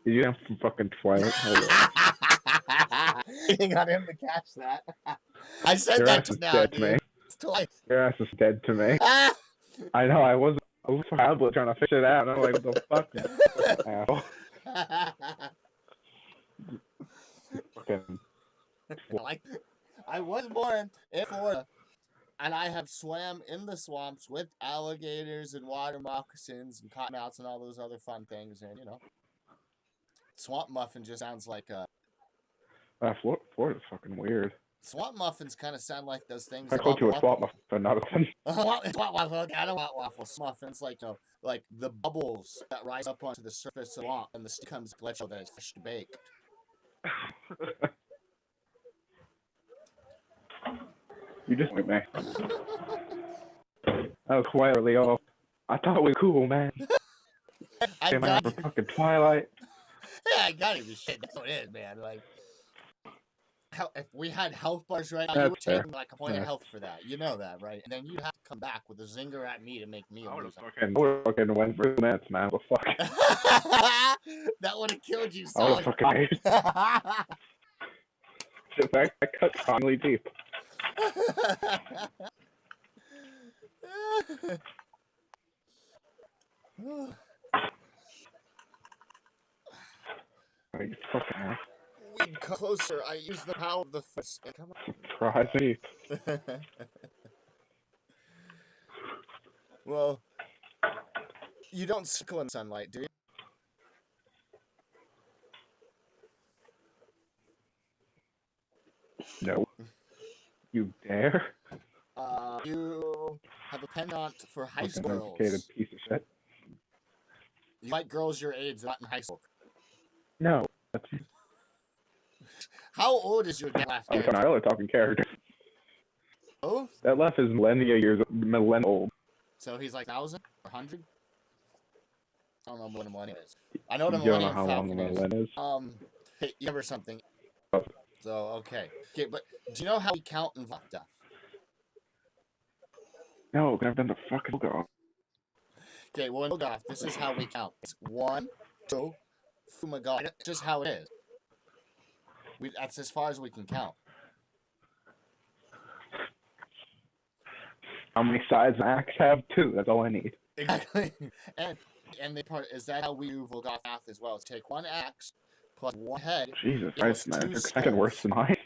You have some fucking Twilight. Hold on. I got him to catch that. I said Your that ass is now, dead to me. dude. It's twice. Your ass is dead to me. I know. I was probably trying to fix it out, and I'm like, what the fuck, asshole. Fucking. Like, I was born in Florida, and I have swam in the swamps with alligators and water moccasins and cottonmouths and all those other fun things, and you know, swamp muffin just sounds like a. Florida's fucking weird. Swamp muffins kind of sound like those things. I called you a swamp muffin, not a one. Swamp muffin. Okay, I don't want waffles. Muffins like like the bubbles that rise up onto the surface of the swamp, and the stick comes glitch that it's fresh baked. You just went me. That was quite early off. I thought it was cool, man. I Came got out for fucking Twilight. Yeah, I got it. Shit, that's what it is, man. Like, if we had health bars right now, you That's would fair. take like a point Yeah. of health for that. You know that, right? And then you'd have to come back with a zinger at me to make me a I would loser. have fucking went for 2 minutes, man. What the fuck? That would have killed you, I would son. have fucking shit, I cut finally deep. Like, fucking ass. We'd come closer. I use the power of the force. Come Surprise me. on. Well, you don't sickle in sunlight, do you? No. You dare? You have a pendant for high Fucking school uneducated girls. piece of shit. You like girls your age, not in high school. No. That's How old is your dad? I'm really talking character. Oh, That left is millennial old. so he's like 1,000 or 100? I don't know what a millennial is. I know what a You don't know millennial how long the falcon is. millennial is. Hey, you remember something? Oh. So, okay, but do you know how we count in Vlad death? No, I've done the fucking go. Okay, well, in Golgoth, this is how we count. It's 1, 2, oh my god, it's just how it is. That's as far as we can count. How many sides an axe have? 2. That's all I need. Exactly. And the part is that how we do Volgoth math as well. Is take 1 axe plus 1 head. Jesus It Christ, was man. 2 You're second worse than mine.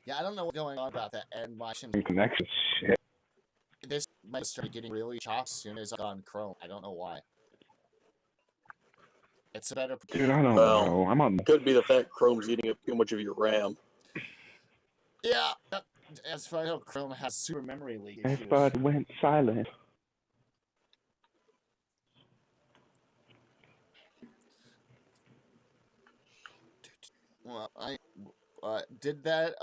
Yeah, I don't know what's going on about that. And my Connection shit. this might start getting really chopped as soon as I got on Chrome. I don't know why. It's a better. Dude, I don't Well, know. I'm on. Could be the fact Chrome's eating up too much of your RAM. Yeah. As far as I know, Chrome has super memory leak issues. Everybody went silent. Well, did that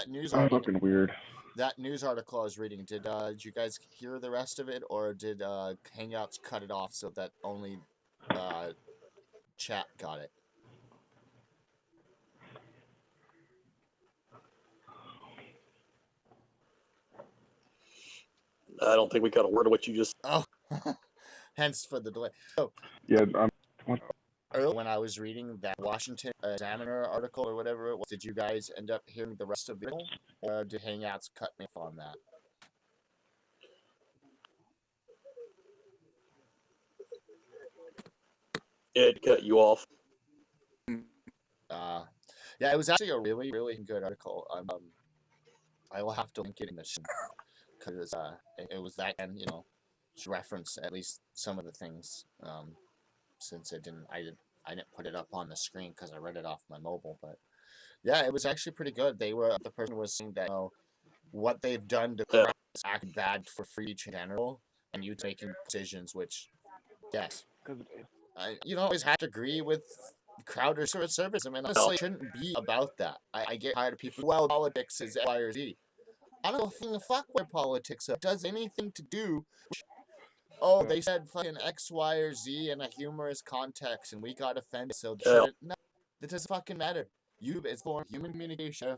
news I'm article fucking weird. that news article I was reading, did you guys hear the rest of it, or did Hangouts cut it off so that only chat got it? I don't think we got a word of what you just. Oh, hence for the delay. So Yeah, earlier when I was reading that Washington Examiner article or whatever it was, did you guys end up hearing the rest of it, or did Hangouts cut me off on that? It cut you off. Yeah, it was actually a really, really good article. I will have to link it in the show because it was that, and to reference at least some of the things. Since I didn't put it up on the screen because I read it off my mobile, but yeah, it was actually pretty good. The person was saying that what they've done to correct is act bad for free in general, and you making decisions, which yes, you don't always have to agree with crowd service. I mean, honestly, it shouldn't be about that. I get tired of people. Well, politics is X, Y, or Z. I don't know the fuck where politics does anything to do. Oh, they said fucking X, Y, or Z in a humorous context, and we got offended, so they Yeah. shouldn't. No, that doesn't fucking matter. YouTube is for human communication,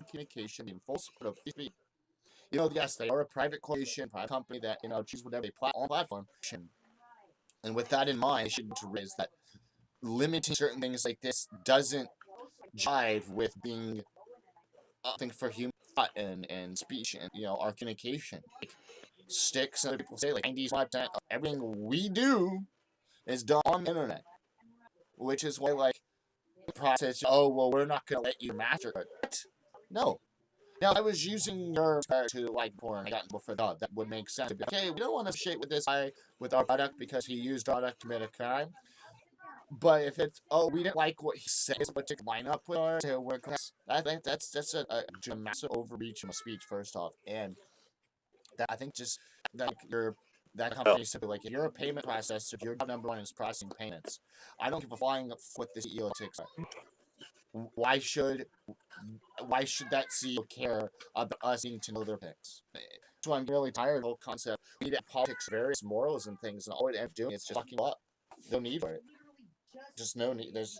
in full support of free speech. You know, yes, they are a private corporation, private company that choose whatever they on platform. And with that in mind, they should raise that limiting certain things like this doesn't jive with being thing for human thought and speech and our communication. Like sticks and other people say like 95% of everything we do is done on the internet, which is why like process. Oh well, we're not gonna let you master it. No. Now I was using your to like porn. I got for that. That would make sense. To be like, hey, we don't want to shake with this guy with our product because he used our product to commit a crime. But if it's we didn't like what he says, but to line up with ours to work, that's a massive overreach of speech. First off, and that I think just that that company said like if you're a payment processor, your job number one is processing payments. I don't give a flying what the CEO takes. Why should that CEO care about us needing to know their picks? So I'm really tired of the whole concept. We need politics, various morals and things, and all it ends up doing is just fucking up. No need for it. Just no need. There's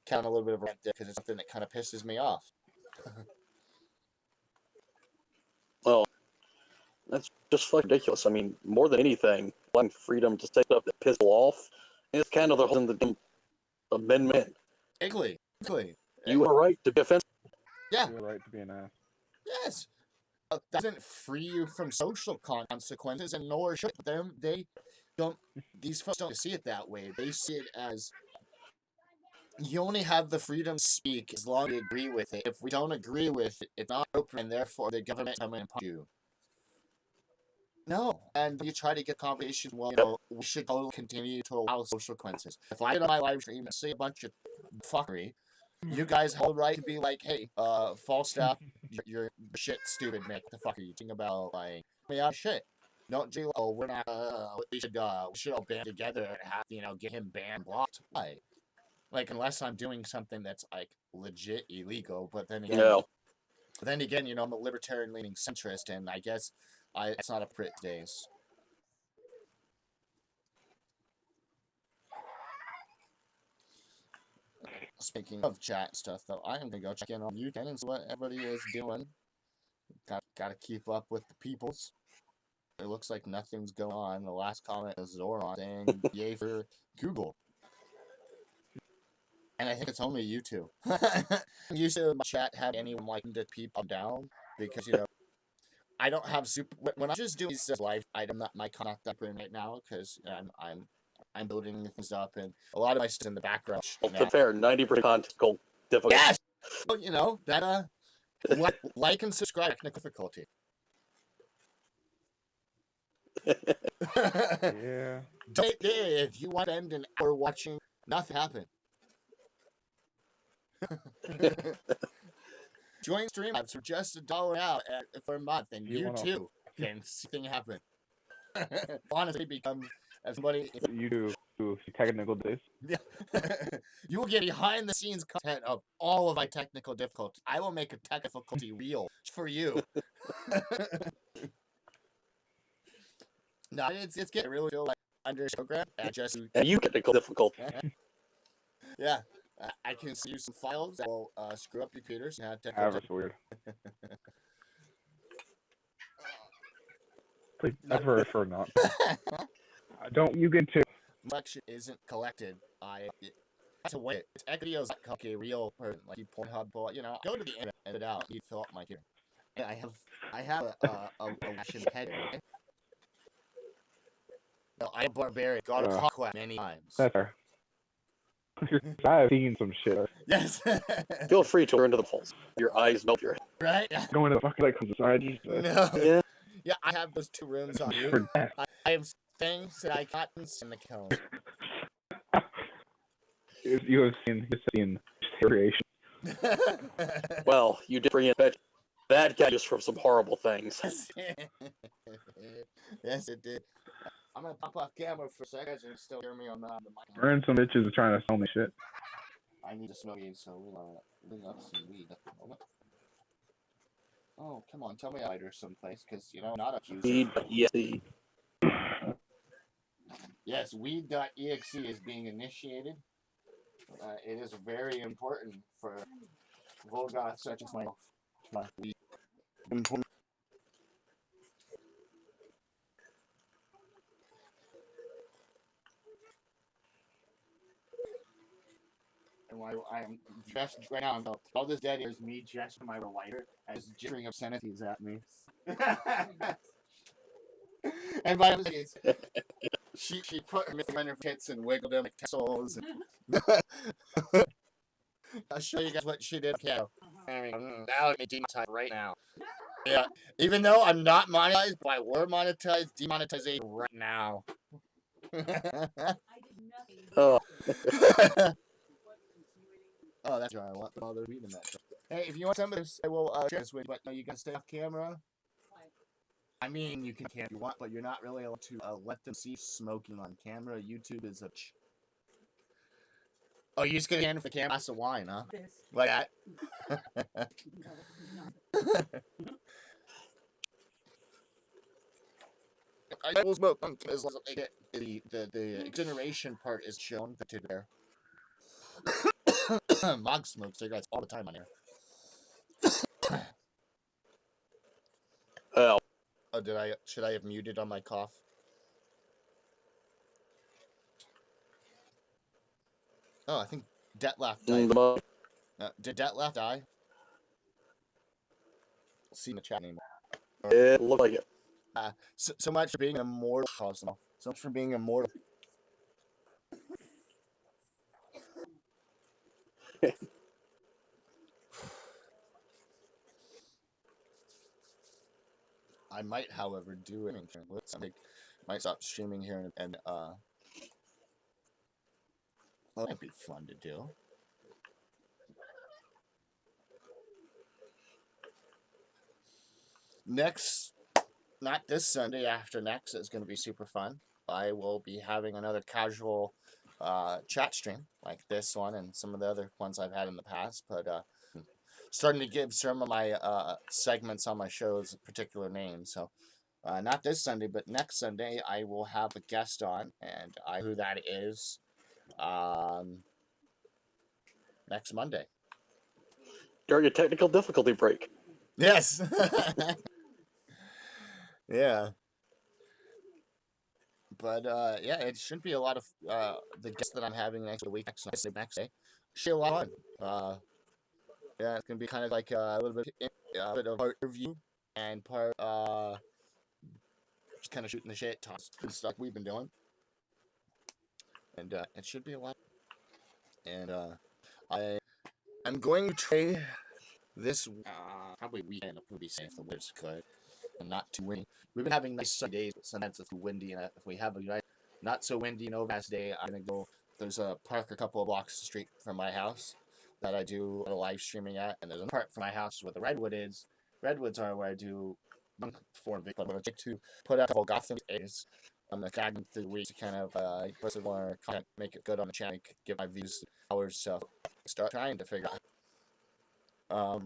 count a little bit of rent there because it's something that kind of pisses me off. Well, that's just fucking ridiculous. I mean, more than anything, allowing freedom to say stuff that pisses people off is kind of the whole in the amendment. Exactly. You have a right to be offensive. Yeah. You have a right to be an ass. Yes. That doesn't free you from social consequences, and nor should them. They don't. These folks don't see it that way. They see it as you only have the freedom to speak as long as you agree with it. If we don't agree with it, it's not open, and therefore the government coming and punish you. No, and you try to get conversations. Well, we should continue to allow social consequences. If I get on my live stream and say a bunch of fuckery, you guys have the right to be like, hey, false staff, you're shit stupid, man. What the fuck are you thinking about? Like, yeah, shit. Don't do. Oh, we're not. We should all band together and have get him banned, blocked. Why? Like, unless I'm doing something that's like legit illegal. But then again, I'm a libertarian-leaning centrist, and I guess it's not a pretty days. Speaking of chat stuff, though, I am gonna go check in on you and see what everybody is doing. Gotta keep up with the peoples. It looks like nothing's going on. The last comment is Zoran saying yay for Google. And I think it's only you two. Used to chat have anyone like to people down because I don't have super. When I just do these live, I'm not my contact up right now because I'm building things up and a lot of my stuff in the background. Well, to be fair, 90% technical difficulty. Yes. Well, that like and subscribe. Technical difficulty. Yeah. If you want to end an hour watching nothing happen. Join stream for just $1 out for a month, and you too can see things happen. Honestly, become somebody. You do technical days. Yeah. You will get behind the scenes content of all of my technical difficulties. I will make a technical difficulty real for you. No, it's getting really feel like under program. And you technical difficulty. Yeah. I can see some files that will screw up your computers. That's weird. Please, for not. Don't you get to? Collection isn't collected. To wait. It's videos that come a real person like you Pornhub, but go to the internet, edit it out. You fill up my computer. I have a Russian head. Right? No, I have barbarian. God of Conquest many times. That's fair. I've seen some shit. Yes. Feel free to turn to the pulse. Your eyes melt your head. Right? Going to the fucking like society. No. Yeah. Yeah, I have those 2 rooms on you. I have things that I got in the cone. You have seen creation. Well, you did bring in bad guys from some horrible things. Yes, it did. I'm gonna pop off camera for a second. You can still hear me on the mic. Burn some bitches trying to sell me shit. I need to smoke weed, so we'll bring up some weed at the moment. Oh, come on, tell me a lighter someplace, because, you know, not accusing. Weed.exe. Yes, weed.exe is being initiated. It is very important for Volgoth such as myself. Weed. Important. And why I am dressed right now, all this dead is me dressed in my lighter as jittering obscenities at me. And by the way, she put her finger in her tits and wiggled them like tassels. I'll show you guys what she did. Okay. That would be demonetized right now. Yeah, even though I'm not monetized, but I were monetized, demonetization right now. Oh, Oh, that's right. I want all the reading that. Hey, if you want somebody to say, well, share this with, but no, you gotta stay off camera. I mean, you can if you want, but you're not really allowed to let them see smoking on camera. YouTube is a. Oh, you're just gonna hand for the camera glass of wine, huh? Like that. I will smoke as long as I get the generation part is shown to there. Mog smokes cigarettes all the time on here. well, Oh, should I have muted on my cough? Oh, I think Detlef died. Did Detlef die? See in the chat anymore. it looked like it. So much for being immortal, Cosmo. So much for being immortal. I might, however, do it. Might stop streaming here and well, that'd be fun to do. Next, not this Sunday, after next is going to be super fun. I will be having another casual chat stream like this one and some of the other ones I've had in the past, but starting to give some of my segments on my shows a particular name. So not this Sunday, but next Sunday I will have a guest on, and who that is next Monday. During a technical difficulty break. Yes. Yeah. But yeah, it should be a lot of the guests that I'm having next week, next day. Should be a lot of fun. Yeah, it's gonna be kind of like a little bit of part review and part just kind of shooting the shit, talks and stuff we've been doing, and it should be a lot. And I'm going to try this probably weekend. It'll be safe. The weather's good and not too windy. We've been having nice sunny days, but sometimes it's windy, and if we have a not so windy and overcast day, I'm gonna go. There's a park a couple of blocks straight from my house that I do a live streaming at, and there's a park from my house where the redwood is. Redwoods are where I do for big, but I'm like to put out a couple Gotham days on the Dragon 3 weeks to kind of put some more content, make it good on the channel, give my views hours. So start trying to figure out.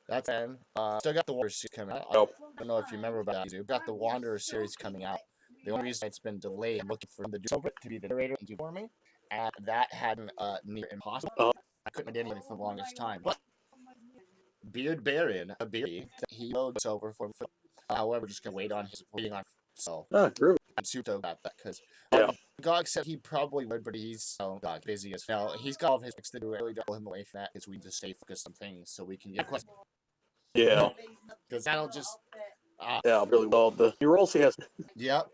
That's in. Still got the Wanderer series coming out. I don't know if you remember about that. Got the Wanderer series coming out. The only reason it's been delayed, I'm looking for them to do to be the narrator and do for me, and that hadn't near impossible. I couldn't get anybody for the longest time. But Beard Baron, he loads over for me. However, just gonna wait on his waiting on. So Groovy. I'm super about that because Yeah. God said he probably would, but he's so busy as hell. He's got all of his things to do. I really don't pull him away from that because we just stay focused on things so we can get questions. Yeah. Because that'll just. Yeah, really well. The new roles he has. Yep.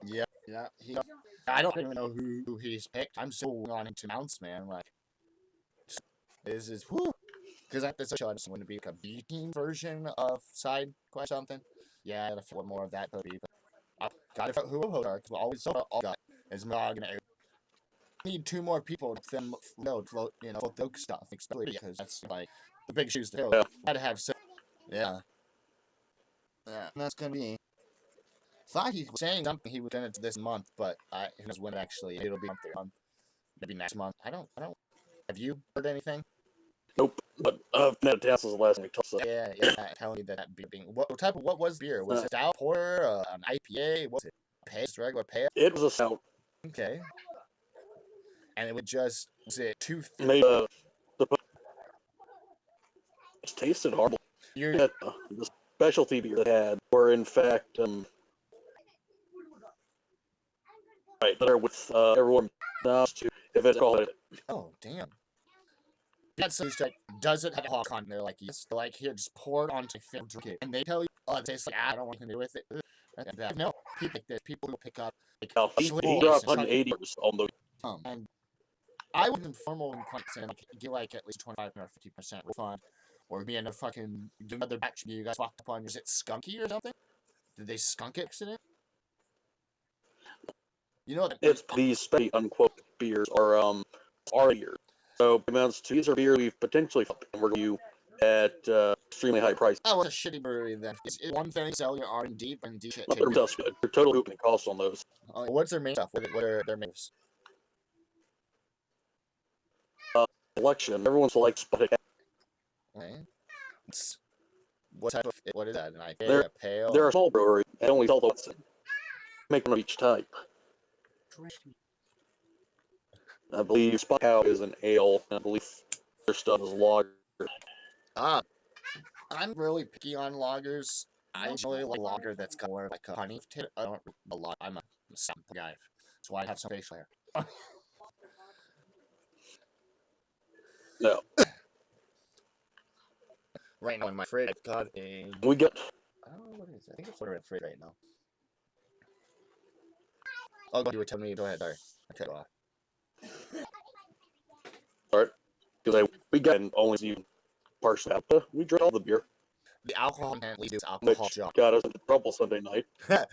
I don't even know who he's picked. I'm so on to mounts, man. Like, this is whoo. Because I just want to be like a B team version of side quest something. Yeah, I gotta feel more of that maybe. But gotta figure out who are because always so all got is Mog and need 2 more people to them float folk stuff, especially because that's like the big shoes to fill. Yeah. Gotta have so. Yeah. Yeah, and that's gonna be. Thought he was saying something he was gonna do this month, but who knows when actually it'll be month. Maybe next month. I don't. Have you heard anything? Nope. But Ned Tass was the last time we talked. So. Yeah, telling me that beer being what was beer? Was it stout porter, an IPA? What was it? Just regular pale? It was a stout. Okay. And it would just was it too thick? Made it tasted horrible. The specialty beer that had were in fact right there with everyone else to if it's called it. Oh damn. That's so like, does it have alcohol content? They're like, yes. They're like, here, just pour it onto film, drink it. And they tell you, oh, it tastes like, I don't want anything to do with it. No, people like this, people who pick up, like, He Schlitz dropped and 180 on the. and I would informal complaints and like, get like at least 25 or 50% refund. Or be in a fucking, another batch you guys walked up on, is it skunky or something? Did they skunk it in it? You know, It's these special unquote beers are our beer. So amounts to these are beer we've potentially and we're you at extremely high price. oh, what a shitty brewery then. It's one thing sell your R&D shit. Not their stuff's good. They're total opening costs on those. What's their main stuff? What are their mains? Selection. Everyone selects Spotted. Okay. What type of what is that? An IPA? They're- A pale? They're a small brewery and only sell the Watson. Make one of each type. I believe Spot Cow is an ale, and I believe their stuff is lager. I'm really picky on lagers. I really like lager that's got more like a honey to it. I don't a lot. I'm a simple guy. That's why I have some facial hair. No. Right now in my fridge, I've got a. We got Oh, what is it? I think it's what fridge right now. Oh, you were telling me. Go ahead. Sorry. Okay, go off. because we got and only you partially out. We drank all the beer, The alcohol content leads to which alcohol jump. got us into trouble Sunday night. Yeah,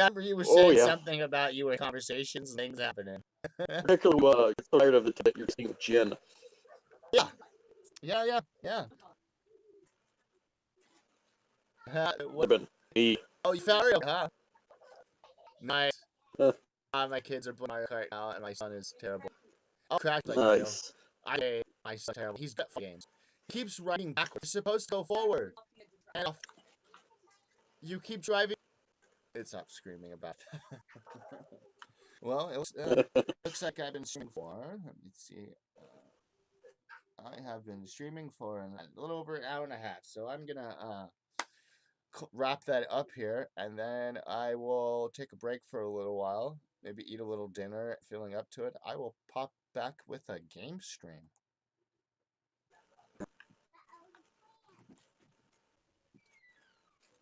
I remember you were Oh, saying yeah. something about you in conversations and things happening. Particularly, get so tired of it that you're seeing with gin. Yeah. Would What? have been me. Oh, you found it? Huh? Nice. Huh. My kids are playing Mario Kart now, and my son is terrible. I'll crash like Nice. I hate my son terrible. He's got 4 games. He keeps riding backwards. He's supposed to go forward. And you keep driving. It stopped screaming about that. Well, looks like I've been streaming for. Let me see. I have been streaming for a little over an hour and a half, so I'm gonna wrap that up here, and then I will take a break for a little while. Maybe eat a little dinner, feeling up to it. I will pop back with a game stream.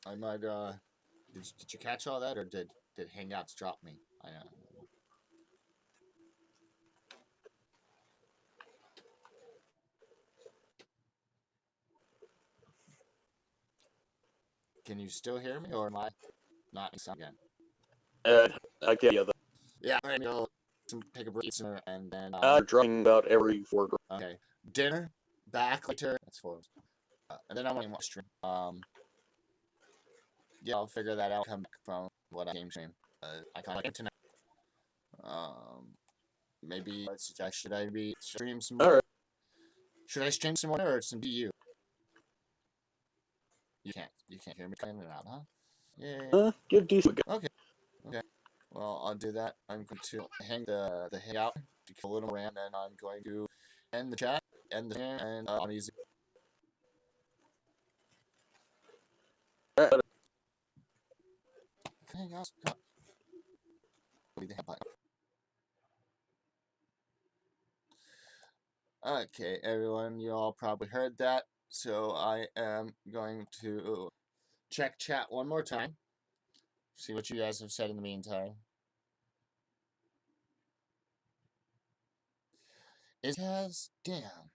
I might did you catch all that, or did Hangouts drop me? I know. Can you still hear me, or am I not sound again? I get you. Yeah, maybe I'll take a break and then I'm drinking about every 4 grams. okay, dinner, back later. That's 4. And then I'm going to watch stream. Yeah, I'll figure that out. Come back from what I game stream. I kind of like tonight. Maybe should I be stream some more? All right. Should I stream some more or some DU? You can't hear me coming in and out, huh? Yeah. Give decent. Okay. Well, I'll do that. I'm going to hang the hangout to kill a little ram, and I'm going to end the chat, end the stream, and on easy. All right. Hang on. Okay, everyone, you all probably heard that, so I am going to check chat one more time. See what you guys have said in the meantime. It has, damn.